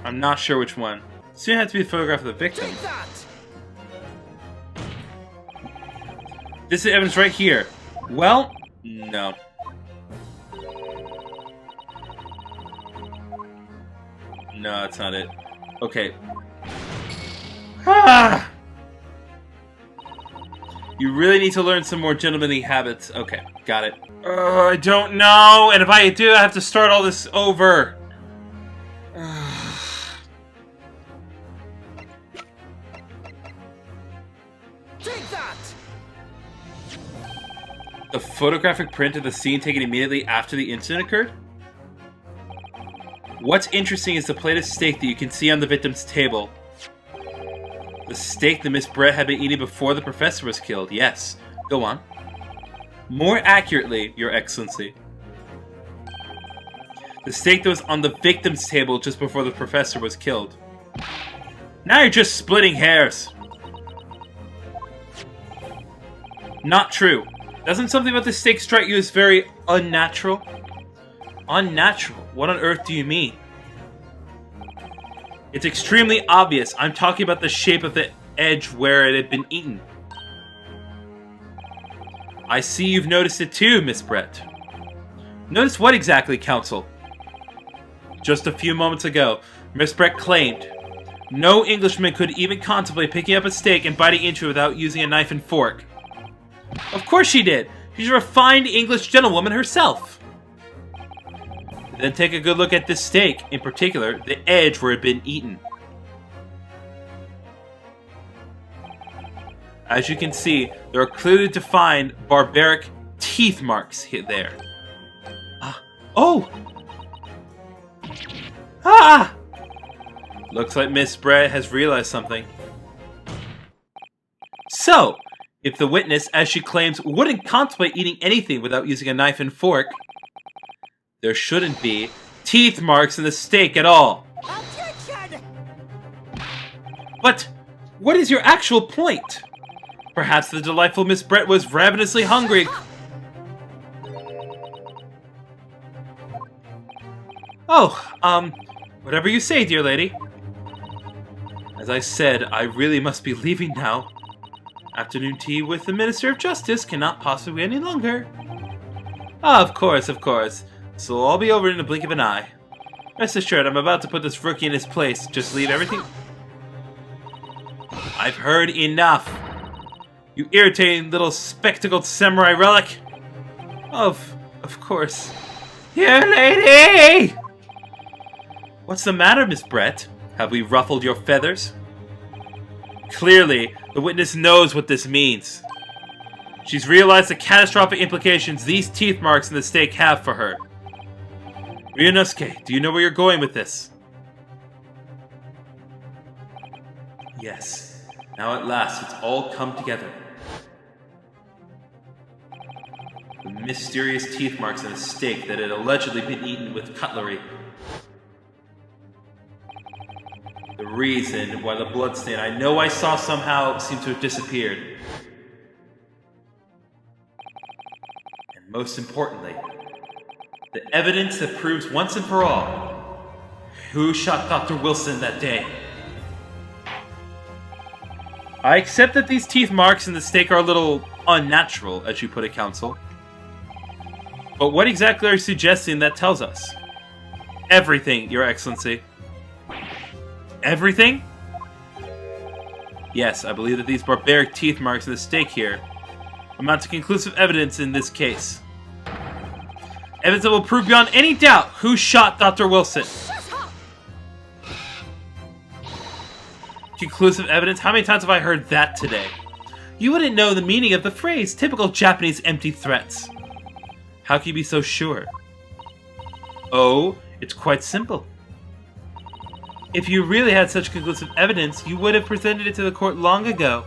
Speaker 1: I'm not sure which one. Soon had to be a photograph of the victim.
Speaker 2: Take that!
Speaker 1: This is the evidence right here. Well, no. No, that's not it. Okay. Ah! You really need to learn some more gentlemanly habits. Okay, got it. I don't know, and if I do, I have to start all this over.
Speaker 2: Take that!
Speaker 1: The photographic print of the scene taken immediately after the incident occurred? What's interesting is the plate of steak that you can see on the victim's table. The steak that Miss Brett had been eating before the professor was killed. Yes. Go on. More accurately, Your Excellency. The steak that was on the victim's table just before the professor was killed. Now you're just splitting hairs. Not true. Doesn't something about the steak strike you as very unnatural? Unnatural? What on earth do you mean? It's extremely obvious. I'm talking about the shape of the edge where it had been eaten. I see you've noticed it too, Miss Brett. Notice what exactly, Counsel? Just a few moments ago, Miss Brett claimed no Englishman could even contemplate picking up a steak and biting into it without using a knife and fork. Of course she did! She's a refined English gentlewoman herself! Then take a good look at this steak, in particular, the edge where it had been eaten. As you can see, there are clearly defined barbaric teeth marks there. Oh! Ah! Looks like Miss Brett has realized something. So, if the witness, as she claims, wouldn't contemplate eating anything without using a knife and fork, there shouldn't be teeth marks in the steak at all.
Speaker 2: Objection!
Speaker 1: But what is your actual point? Perhaps the delightful Miss Brett was ravenously hungry. Oh, whatever you say, dear lady. As I said, I really must be leaving now. Afternoon tea with the Minister of Justice cannot possibly wait any longer. Ah, of course, of course. This will all be over in the blink of an eye. Rest assured, I'm about to put this rookie in his place. Just leave everything... I've heard enough. You irritating little spectacled samurai relic. Of course. Here, lady! What's the matter, Miss Brett? Have we ruffled your feathers? Clearly, the witness knows what this means. She's realized the catastrophic implications these teeth marks in the steak have for her. Ryunosuke, do you know where you're going with this? Yes. Now at last, it's all come together. The mysterious teeth marks in a steak that had allegedly been eaten with cutlery. The reason why the bloodstain I know I saw somehow seemed to have disappeared. And most importantly, the evidence that proves once and for all who shot Dr. Wilson that day. I accept that these teeth marks in the steak are a little unnatural, as you put it, Counsel. But what exactly are you suggesting that tells us? Everything, Your Excellency. Everything? Yes, I believe that these barbaric teeth marks in the steak here amount to conclusive evidence in this case. Evidence that will prove beyond any doubt who shot Dr. Wilson. Conclusive evidence? How many times have I heard that today? You wouldn't know the meaning of the phrase, typical Japanese empty threats. How can you be so sure? Oh, it's quite simple. If you really had such conclusive evidence, you would have presented it to the court long ago.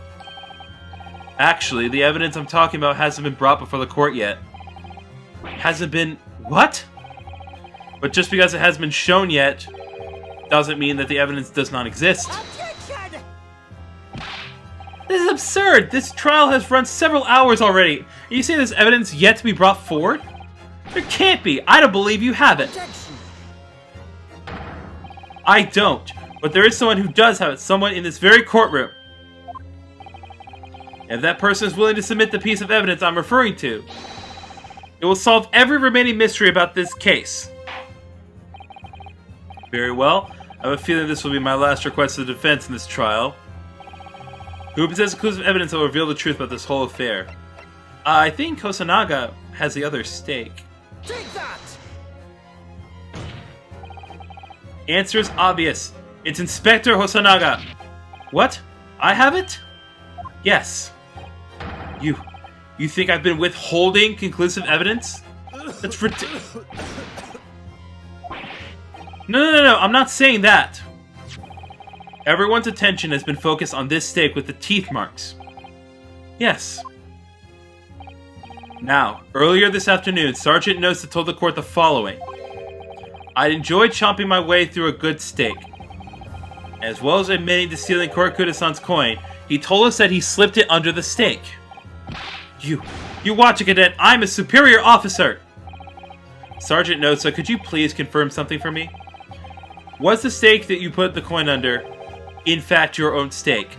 Speaker 1: Actually, the evidence I'm talking about hasn't been brought before the court yet. Hasn't been... what? But just because it hasn't been shown yet, doesn't mean that the evidence does not exist.
Speaker 2: Objection!
Speaker 1: This is absurd! This trial has run several hours already. And you say there's evidence yet to be brought forward? There can't be! I don't believe you have it!
Speaker 2: Objection!
Speaker 1: I don't, but there is someone who does have it, someone in this very courtroom. If that person is willing to submit the piece of evidence I'm referring to, it will solve every remaining mystery about this case. Very well. I have a feeling this will be my last request to the defense in this trial. Who possesses conclusive evidence that will reveal the truth about this whole affair? I think Hosonaga has the other stake.
Speaker 2: Take that!
Speaker 1: Answer is obvious. It's Inspector Hosonaga. What? I have it? Yes. You think I've been withholding conclusive evidence? That's ridiculous. No, I'm not saying that. Everyone's attention has been focused on this steak with the teeth marks. Yes. Now, earlier this afternoon, Sergeant Nosa told the court the following. I'd enjoyed chomping my way through a good steak. As well as admitting to stealing Korakuda-san's coin, he told us that he slipped it under the steak. You watch it, cadet. I'm a superior officer. Sergeant Nosa, could you please confirm something for me? Was the steak that you put the coin under, in fact, your own steak?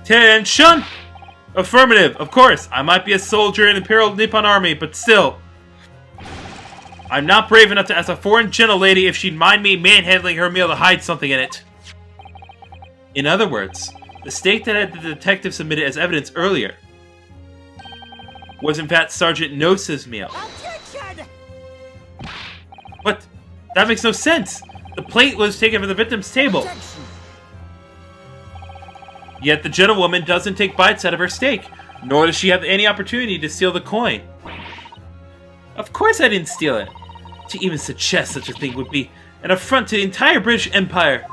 Speaker 1: Attention! Affirmative, of course. I might be a soldier in the Imperial Nippon Army, but still. I'm not brave enough to ask a foreign gentlelady if she'd mind me manhandling her meal to hide something in it. In other words, the steak that the detective submitted as evidence earlier was in fact Sergeant Nosa's meal.
Speaker 2: Objection!
Speaker 1: What? That makes no sense. The plate was taken from the victim's table.
Speaker 2: Objection.
Speaker 1: Yet the gentlewoman doesn't take bites out of her steak, nor does she have any opportunity to steal the coin. Of course I didn't steal it. To even suggest such a thing would be an affront to the entire British Empire.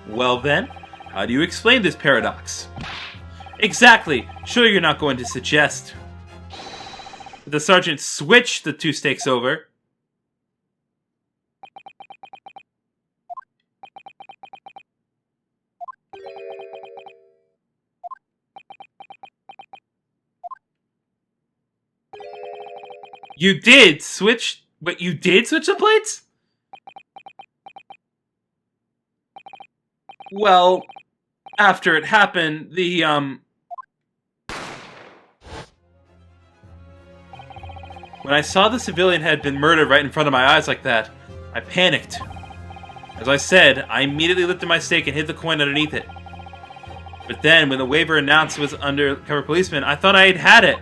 Speaker 1: Well then, how do you explain this paradox? Exactly. Sure you're not going to suggest. The sergeant switched the two steaks over. You did switch... But you did switch the plates? Well, after it happened, When I saw the civilian had been murdered right in front of my eyes like that, I panicked. As I said, I immediately lifted my steak and hid the coin underneath it. But then, when the waiver announced it was undercover policeman, I thought I had it.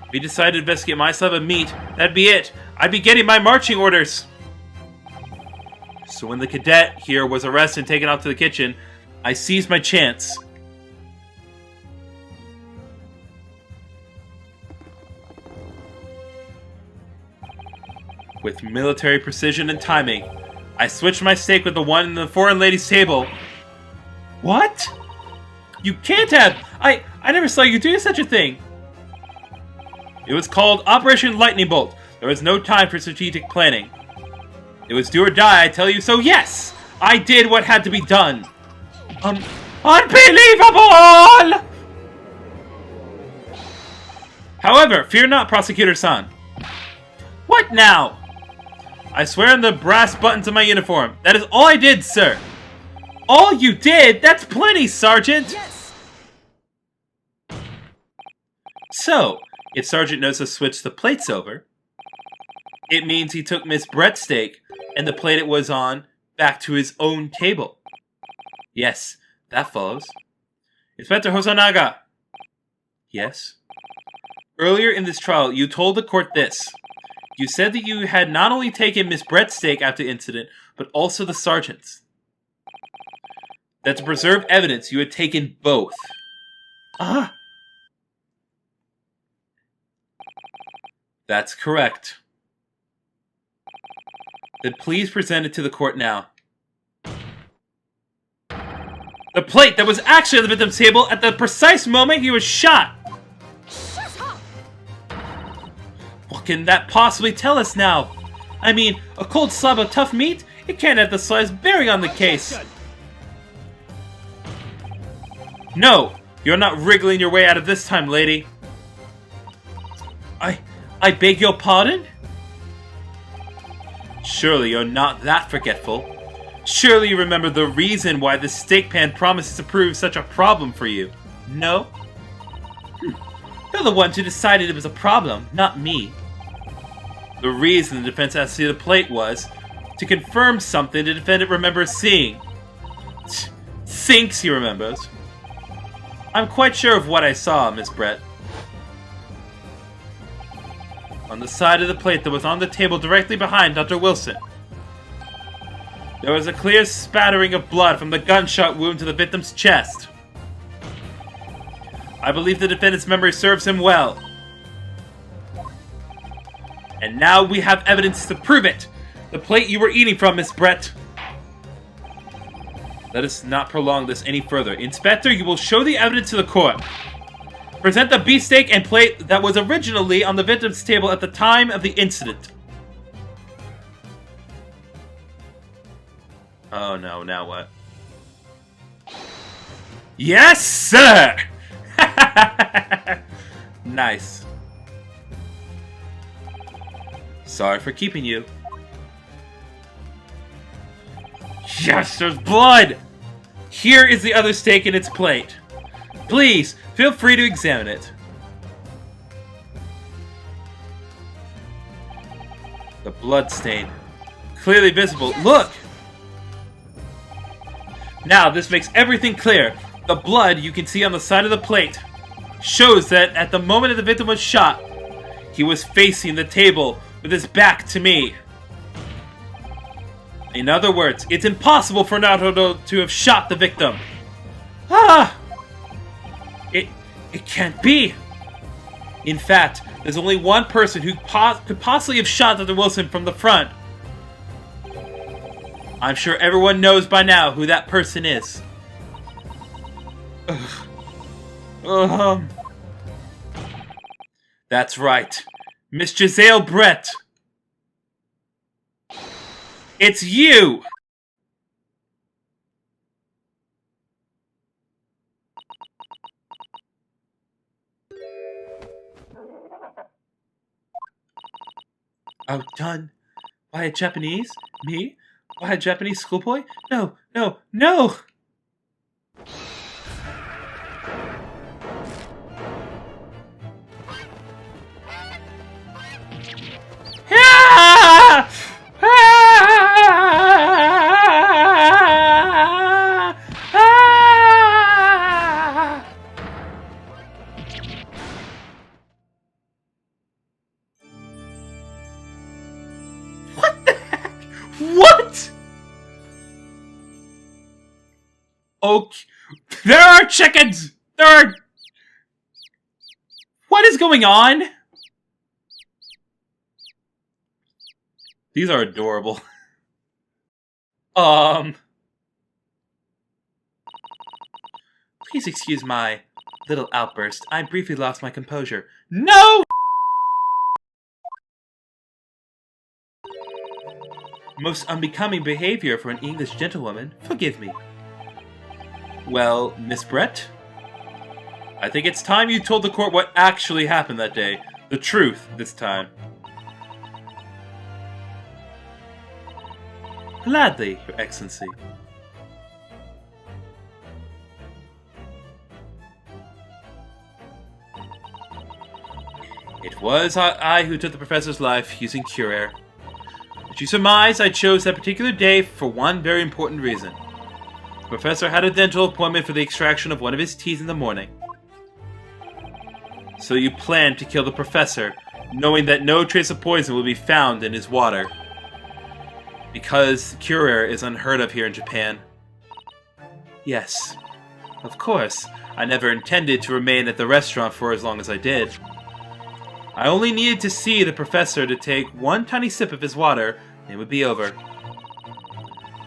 Speaker 1: If he decided to investigate my slab of meat, that'd be it. I'd be getting my marching orders. So when the cadet here was arrested and taken out to the kitchen, I seized my chance. With military precision and timing, I switched my steak with the one in the foreign lady's table. What? You can't have! I never saw you do such a thing! It was called Operation Lightning Bolt. There was no time for strategic planning. It was do or die, I tell you, so yes! I did what had to be done! Unbelievable! However, fear not, Prosecutor-san. What now? I swear on the brass buttons of my uniform. That is all I did, sir. All you did? That's plenty, Sergeant!
Speaker 2: Yes!
Speaker 1: So, if Sergeant Nosa switched the plates over, it means he took Miss Brett's steak and the plate it was on back to his own table. Yes, that follows. Inspector Hosonaga. Yes? Earlier in this trial, you told the court this. You said that you had not only taken Miss Brett's steak after the incident, but also the sergeant's. That to preserve evidence, you had taken both. Ah! That's correct. Then please present it to the court now. The plate that was actually on the victim's table at the precise moment he was shot!
Speaker 2: Shut up!
Speaker 1: What can that possibly tell us now? I mean, a cold slab of tough meat? It can't have the slightest bearing on the case.
Speaker 2: Objection.
Speaker 1: No! You're not wriggling your way out of this time, lady. I beg your pardon? Surely you're not that forgetful. Surely you remember the reason why the steak pan promises to prove such a problem for you. No? You're the ones who decided it was a problem, not me. The reason the defense asked to see the plate was to confirm something the defendant remembers seeing. Thinks he remembers. I'm quite sure of what I saw, Miss Brett. On the side of the plate that was on the table directly behind Dr. Wilson, there was a clear spattering of blood from the gunshot wound to the victim's chest. I believe the defendant's memory serves him well. And now we have evidence to prove it. The plate you were eating from, Miss Brett. Let us not prolong this any further. Inspector, you will show the evidence to the court. Present the beefsteak and plate that was originally on the victim's table at the time of the incident. Oh no, now what? Yes, sir! Nice. Sorry for keeping you. Yes, there's blood! Here is the other steak in its plate. Please, feel free to examine it. The blood stain. Clearly visible. Yes. Look! Now, this makes everything clear. The blood you can see on the side of the plate shows that at the moment the victim was shot, he was facing the table with his back to me. In other words, it's impossible for Naruto to have shot the victim. Ah! It can't be. In fact, there's only one person who could possibly have shot Dr. Wilson from the front. I'm sure everyone knows by now who that person is. That's right. Miss Jesaille Brett. It's you! Outdone by a Japanese? Me? By a Japanese schoolboy? No, no, no! Ah! What the heck? What? Oh, there are chickens! There are... What is going on? These are adorable. Please excuse my little outburst. I briefly lost my composure. No! Most unbecoming behavior for an English gentlewoman. Forgive me. Well, Miss Brett? I think it's time you told the court what actually happened that day. The truth, this time. Gladly, Your Excellency. It was I who took the professor's life using cure air. But you surmise I chose that particular day for one very important reason. The professor had a dental appointment for the extraction of one of his teeth in the morning. So you planned to kill the professor, knowing that no trace of poison will be found in his water. Because cure air is unheard of here in Japan. Yes, of course, I never intended to remain at the restaurant for as long as I did. I only needed to see the professor to take one tiny sip of his water, and it would be over.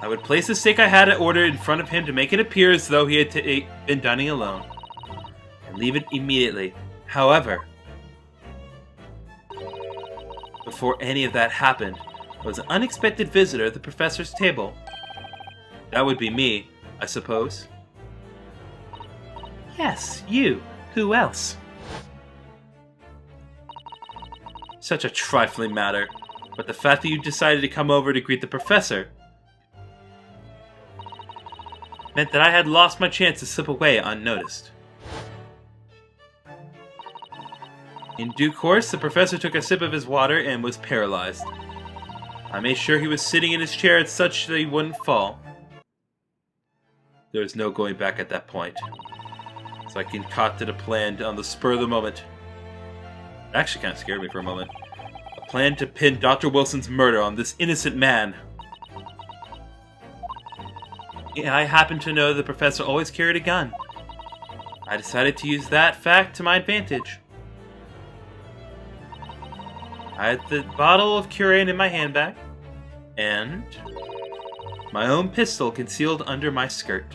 Speaker 1: I would place the steak I had ordered in front of him to make it appear as though he had been dining alone, and leave it immediately. However, before any of that happened, was an unexpected visitor at the professor's table. That would be me, I suppose. Yes, you. Who else? Such a trifling matter, but the fact that you decided to come over to greet the professor meant that I had lost my chance to slip away unnoticed. In due course, the professor took a sip of his water and was paralyzed. I made sure he was sitting in his chair at such that he wouldn't fall. There was no going back at that point, so I concocted a plan on the spur of the moment. It actually kind of scared me for a moment. A plan to pin Dr. Wilson's murder on this innocent man. I happened to know the professor always carried a gun. I decided to use that fact to my advantage. I had the bottle of Curain in my handbag, and My own pistol concealed under my skirt.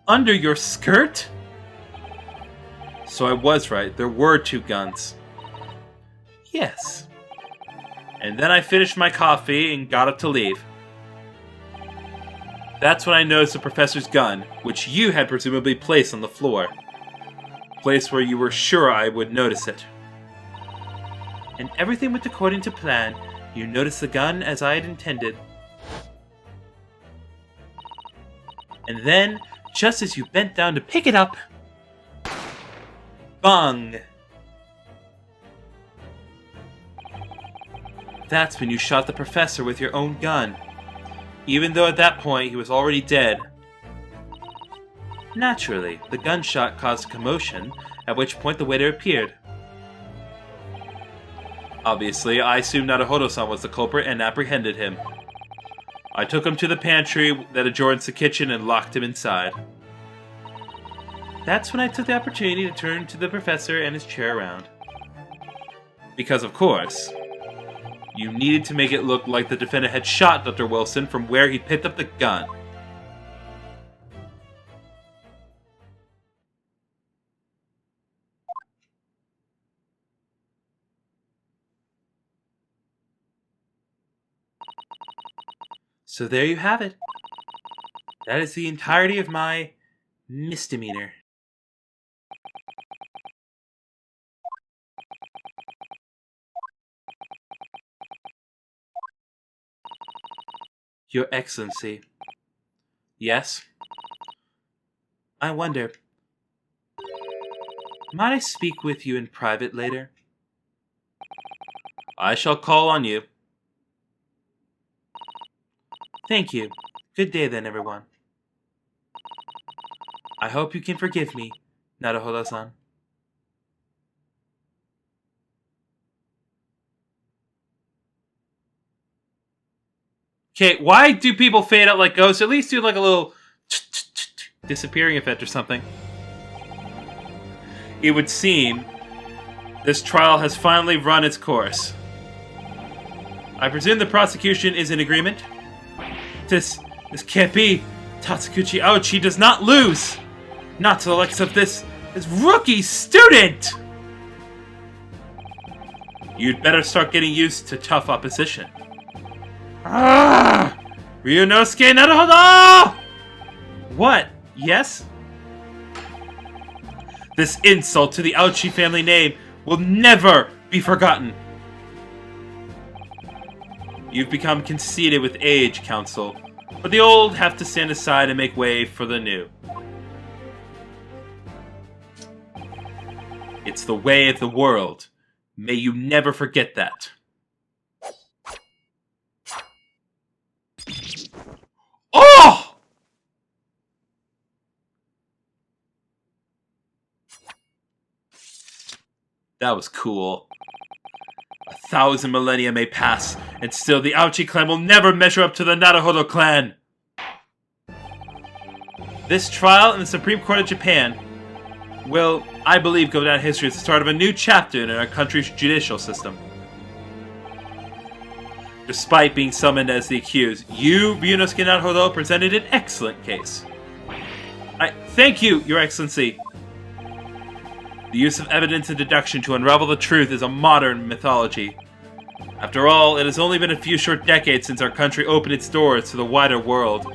Speaker 1: Under your skirt? So I was right, there were 2 guns. Yes. And then I finished my coffee and got up to leave. That's when I noticed the professor's gun, which you had presumably placed on the floor. Place where you were sure I would notice it. And everything went according to plan. You noticed the gun as I had intended. And then, just as you bent down to pick it up, bung! That's when you shot the professor with your own gun, even though at that point he was already dead. Naturally, the gunshot caused a commotion, at which point the waiter appeared. Obviously, I assumed Naruhodo-san was the culprit and apprehended him. I took him to the pantry that adjoins the kitchen and locked him inside. That's when I took the opportunity to turn to the professor and his chair around. Because, of course, you needed to make it look like the defendant had shot Dr. Wilson from where he picked up the gun. So there you have it. That is the entirety of my misdemeanor. Your Excellency. Yes? I wonder, might I speak with you in private later? I shall call on you. Thank you. Good day then, everyone. I hope you can forgive me, Naruhodo-san. Okay, why do people fade out like ghosts? At least do like a little disappearing effect or something. It would seem this trial has finally run its course. I presume the prosecution is in agreement? This can't be. Tatsukuchi Aochi does not lose! Not to the likes of this rookie student! You'd better start getting used to tough opposition. Ah! Ryunosuke Naruhodo! What? Yes? This insult to the Aochi family name will never be forgotten. You've become conceited with age, Counsel, but the old have to stand aside and make way for the new. It's the way of the world. May you never forget that. Oh! That was cool. 1,000 millennia may pass, and still the Aochi clan will never measure up to the Naruhodo clan. This trial in the Supreme Court of Japan will, I believe, go down in history as the start of a new chapter in our country's judicial system. Despite being summoned as the accused, you, Ryunosuke Naruhodo, presented an excellent case. I thank you, Your Excellency. The use of evidence and deduction to unravel the truth is a modern mythology. After all, it has only been a few short decades since our country opened its doors to the wider world.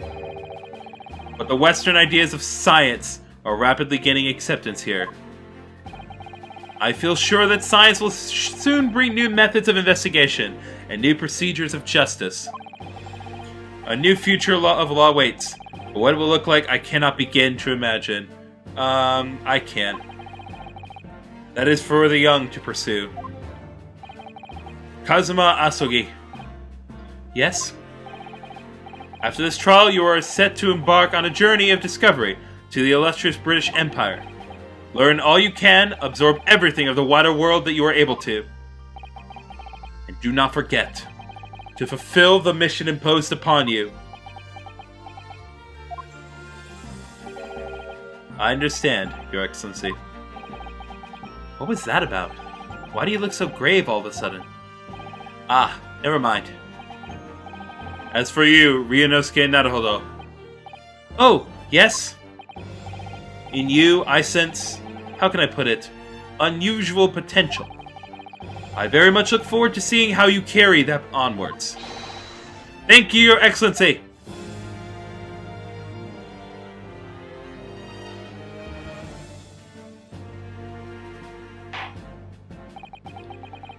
Speaker 1: But the Western ideas of science are rapidly gaining acceptance here. I feel sure that science will soon bring new methods of investigation and new procedures of justice. A new future of law waits, but what it will look like I cannot begin to imagine. I can't. That is for the young to pursue. Kazuma Asogi. Yes? After this trial, you are set to embark on a journey of discovery to the illustrious British Empire. Learn all you can, absorb everything of the wider world that you are able to. And do not forget to fulfill the mission imposed upon you. I understand, Your Excellency. What was that about? Why do you look so grave all of a sudden? Ah, never mind. As for you, Ryunosuke Naruhodo. Oh, yes? In you, I sense, how can I put it, unusual potential. I very much look forward to seeing how you carry that onwards. Thank you, Your Excellency!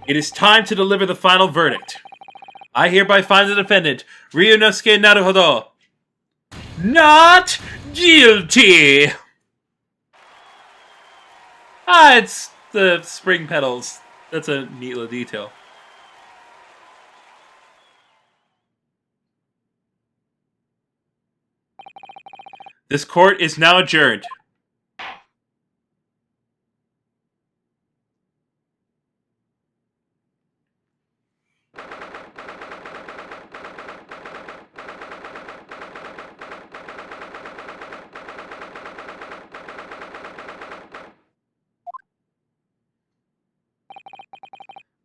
Speaker 1: It is time to deliver the final verdict. I hereby find the defendant, Ryunosuke Naruhodo, not guilty! Ah, it's the spring petals. That's a neat little detail. This court is now adjourned.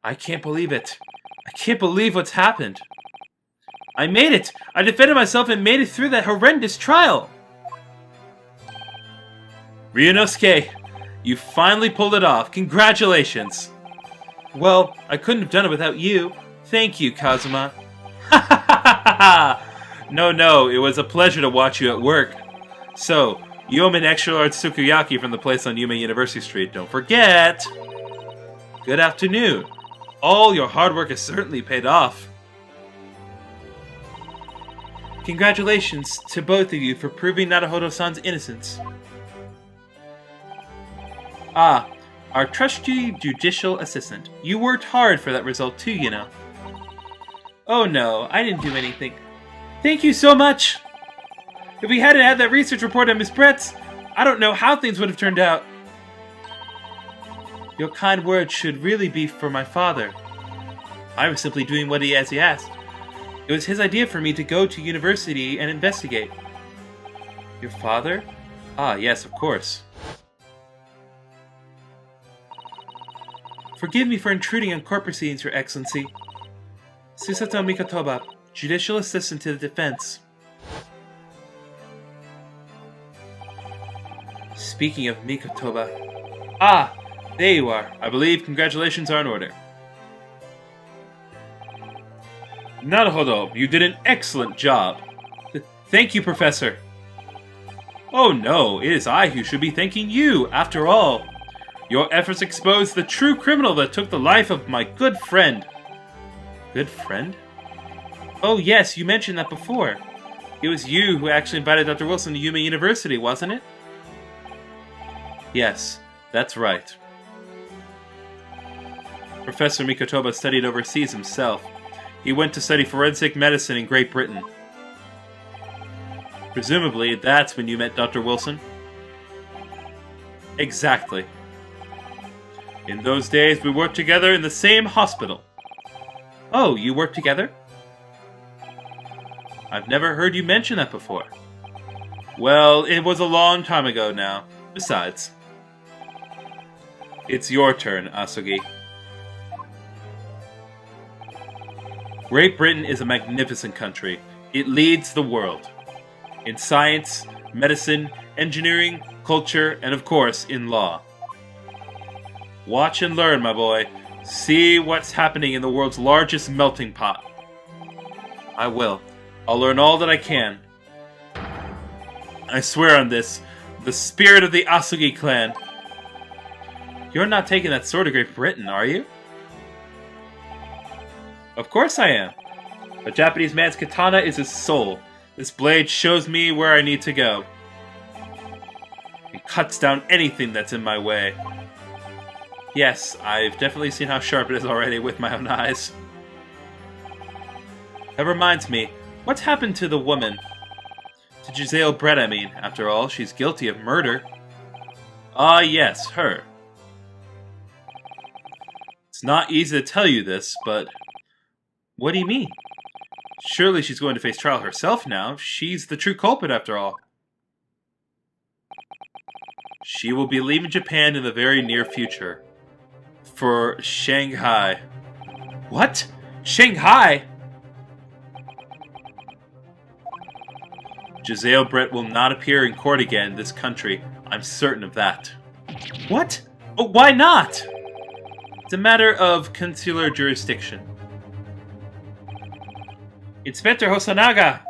Speaker 1: I can't believe it. I can't believe what's happened. I made it! I defended myself and made it through that horrendous trial! Ryunosuke, you finally pulled it off. Congratulations! Well, I couldn't have done it without you. Thank you, Kazuma. Ha ha ha ha ha! No, it was a pleasure to watch you at work. So, you owe me an extra large sukiyaki from the place on Yume University Street. Don't forget! Good afternoon. All your hard work has certainly paid off. Congratulations to both of you for proving Naruhodo-san's innocence. Ah, our trusty judicial assistant. You worked hard for that result too, you know. Oh no, I didn't do anything. Thank you so much! If we hadn't had that research report on Miss Brett's, I don't know how things would have turned out. Your kind words should really be for my father. I was simply doing what he asked. It was his idea for me to go to university and investigate. Your father? Ah, yes, of course. Forgive me for intruding on court proceedings, Your Excellency. Susato Mikotoba, Judicial Assistant to the Defense. Speaking of Mikotoba... Ah! There you are. I believe congratulations are in order. Naruhodo, you did an excellent job. Thank you, Professor. Oh no, it is I who should be thanking you, after all. Your efforts exposed the true criminal that took the life of my good friend. Good friend? Oh yes, you mentioned that before. It was you who actually invited Dr. Wilson to Yume University, wasn't it? Yes, that's right. Professor Mikotoba studied overseas himself. He went to study forensic medicine in Great Britain. Presumably, that's when you met Dr. Wilson? Exactly. In those days, we worked together in the same hospital. Oh, you worked together? I've never heard you mention that before. Well, it was a long time ago now. Besides. It's your turn, Asugi. Great Britain is a magnificent country. It leads the world. In science, medicine, engineering, culture, and of course, in law. Watch and learn, my boy. See what's happening in the world's largest melting pot. I will. I'll learn all that I can. I swear on this, the spirit of the Asugi clan. You're not taking that sword to Great Britain, are you? Of course I am. A Japanese man's katana is his soul. This blade shows me where I need to go. It cuts down anything that's in my way. Yes, I've definitely seen how sharp it is already with my own eyes. That reminds me, what's happened to the woman? To Jesaille Brett, I mean. After all, she's guilty of murder. Ah, yes, her. It's not easy to tell you this, but... What do you mean? Surely she's going to face trial herself now. She's the true culprit, after all. She will be leaving Japan in the very near future. For Shanghai. What? Shanghai? Jesaille Brett will not appear in court again in this country. I'm certain of that. What? But why not? It's a matter of consular jurisdiction. Inspector Hosonaga!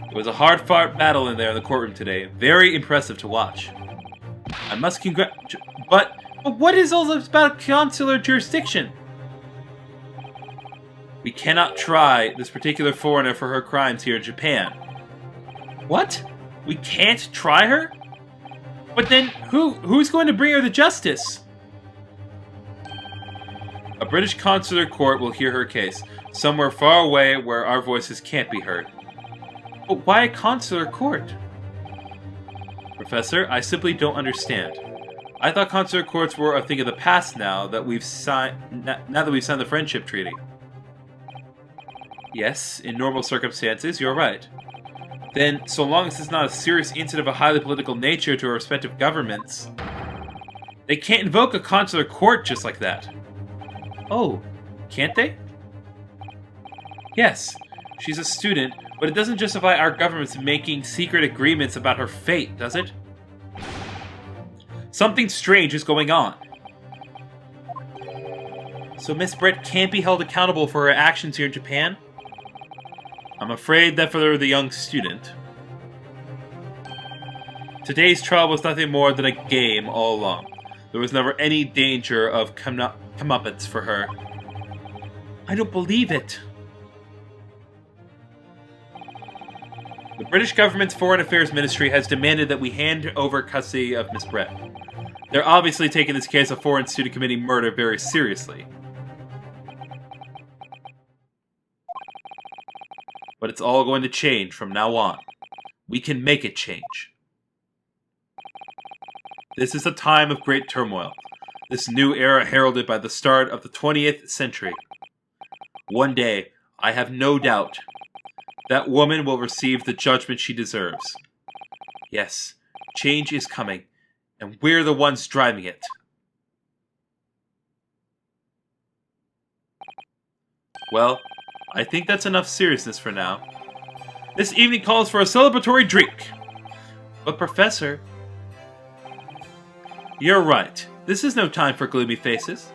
Speaker 1: It was a hard-fought battle in there in the courtroom today. Very impressive to watch. I must But what is all this about consular jurisdiction? We cannot try this particular foreigner for her crimes here in Japan. What? We can't try her? But then who's going to bring her to justice? A British consular court will hear her case, somewhere far away where our voices can't be heard. But why a consular court? Professor, I simply don't understand. I thought consular courts were a thing of the past now that we've signed the friendship treaty. Yes, in normal circumstances, you're right. Then, so long as it's not a serious incident of a highly political nature to our respective governments, they can't invoke a consular court just like that. Oh, can't they? Yes, she's a student, but it doesn't justify our governments making secret agreements about her fate, does it? Something strange is going on. So Miss Brett can't be held accountable for her actions here in Japan? I'm afraid that for the young student. Today's trial was nothing more than a game all along. There was never any danger of comeuppance for her. I don't believe it. The British government's Foreign Affairs Ministry has demanded that we hand over custody of Miss Brett. They're obviously taking this case of foreign student committing murder very seriously. But it's all going to change from now on. We can make it change. This is a time of great turmoil. This new era heralded by the start of the 20th century. One day, I have no doubt, that woman will receive the judgment she deserves. Yes, change is coming, and we're the ones driving it. Well, I think that's enough seriousness for now. This evening calls for a celebratory drink. But Professor... You're right. This is no time for gloomy faces.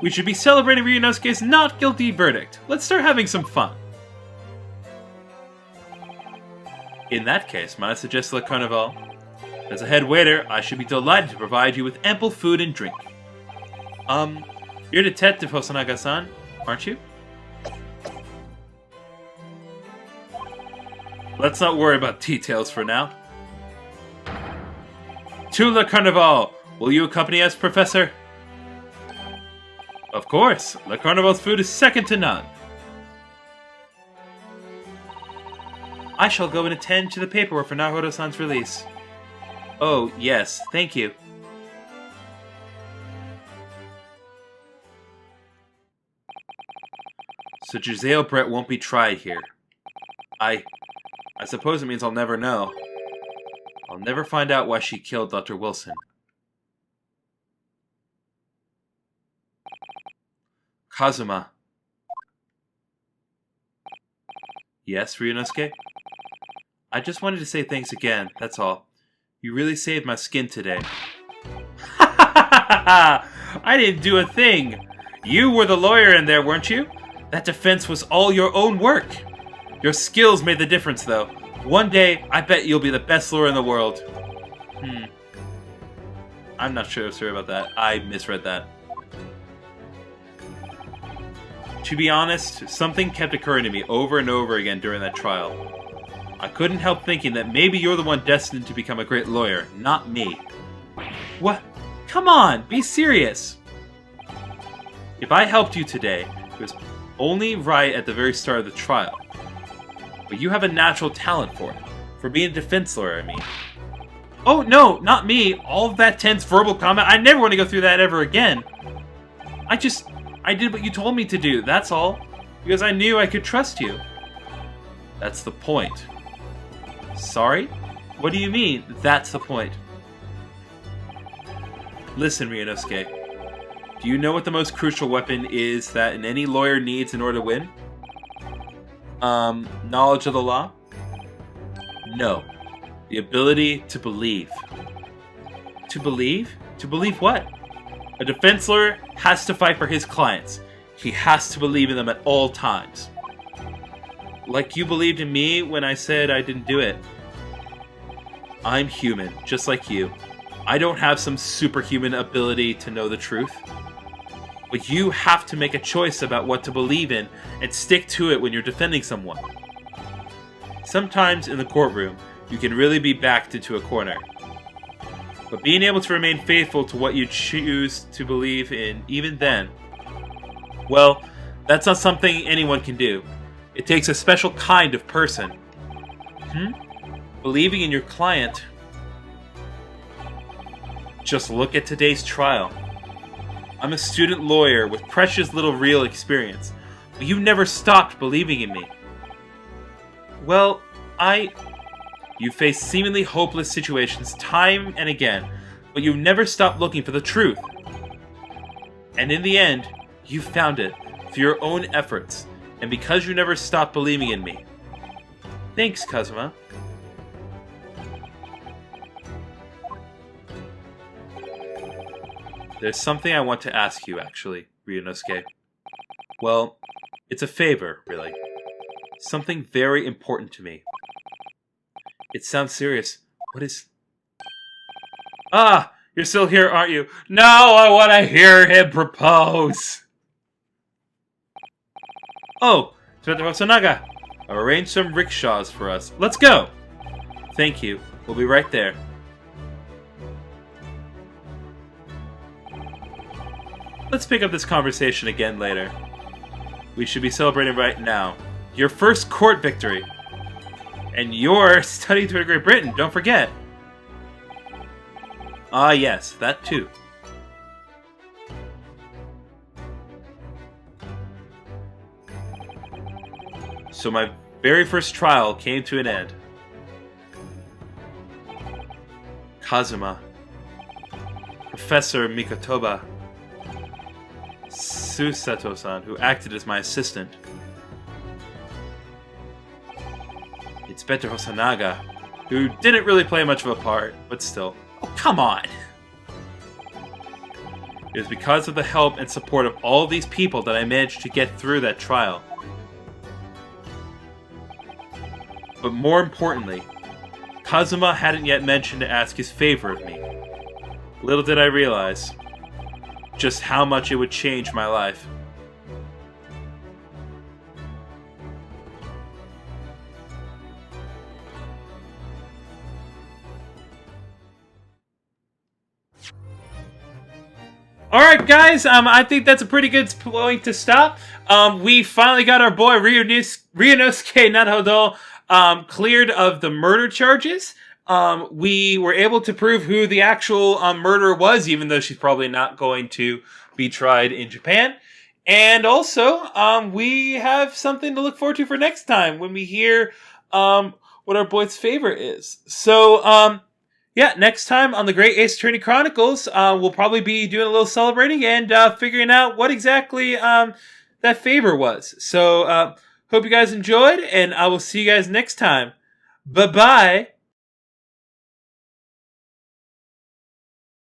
Speaker 1: We should be celebrating Ryunosuke's not guilty verdict. Let's start having some fun. In that case, might I suggest Le Carnival? As a head waiter, I should be delighted to provide you with ample food and drink. You're Detective Hosonaga-san, aren't you? Let's not worry about details for now. To Le Carnival! Will you accompany us, Professor? Of course! Le Carnival's food is second to none. I shall go and attend to the paperwork for Naruto-san's release. Oh, yes, thank you. So Jesaille Brett won't be tried here. I suppose it means I'll never know. I'll never find out why she killed Dr. Wilson. Kazuma. Yes, Ryunosuke? I just wanted to say thanks again, that's all. You really saved my skin today. I didn't do a thing! You were the lawyer in there, weren't you? That defense was all your own work. Your skills made the difference, though. One day, I bet you'll be the best lawyer in the world. I'm not sure about that. I misread that. To be honest, something kept occurring to me over and over again during that trial. I couldn't help thinking that maybe you're the one destined to become a great lawyer, not me. What? Come on, be serious! If I helped you today, it was only right at the very start of the trial. But you have a natural talent for it. For being a defense lawyer, I mean. Oh, no, not me. All of that tense verbal combat, I never want to go through that ever again. I did what you told me to do, that's all. Because I knew I could trust you. That's the point. Sorry? What do you mean, that's the point? Listen, Ryunosuke. Do you know what the most crucial weapon is that any lawyer needs in order to win? Knowledge of the law? No. The ability to believe. To believe? To believe what? A defense lawyer has to fight for his clients. He has to believe in them at all times. Like you believed in me when I said I didn't do it. I'm human, just like you. I don't have some superhuman ability to know the truth. But you have to make a choice about what to believe in and stick to it when you're defending someone. Sometimes in the courtroom, you can really be backed into a corner. But being able to remain faithful to what you choose to believe in, even then, well, that's not something anyone can do. It takes a special kind of person. Believing in your client. Just look at today's trial. I'm a student lawyer with precious little real experience, but you never stopped believing in me. Well, You faced seemingly hopeless situations time and again, but you never stopped looking for the truth. And in the end, you found it through your own efforts, and because you never stopped believing in me. Thanks, Kazuma. There's something I want to ask you, actually, Ryunosuke. Well, it's a favor, really. Something very important to me. It sounds serious. What is... Ah! You're still here, aren't you? Now I want to hear him propose! Oh, Tsuruta Hosonaga! I've arranged some rickshaws for us. Let's go! Thank you. We'll be right there. Let's pick up this conversation again later. We should be celebrating right now. Your first court victory. And your study tour to Great Britain, don't forget. Ah yes, that too. So my very first trial came to an end. Kazuma. Professor Mikotoba. Susato-san, who acted as my assistant. It's Better Hosonaga, who didn't really play much of a part, but still. Oh, come on! It was because of the help and support of all these people that I managed to get through that trial. But more importantly, Kazuma hadn't yet mentioned to ask his favor of me. Little did I realize just how much it would change my life. Alright guys, I think that's a pretty good point to stop. We finally got our boy Ryunosuke Naruhodo cleared of the murder charges. We were able to prove who the actual murderer was, even though she's probably not going to be tried in Japan. And also, we have something to look forward to for next time when we hear what our boy's favorite is. So, yeah, next time on the Great Ace Attorney Chronicles, we'll probably be doing a little celebrating and figuring out what exactly that favor was. So, hope you guys enjoyed, and I will see you guys next time. Bye-bye!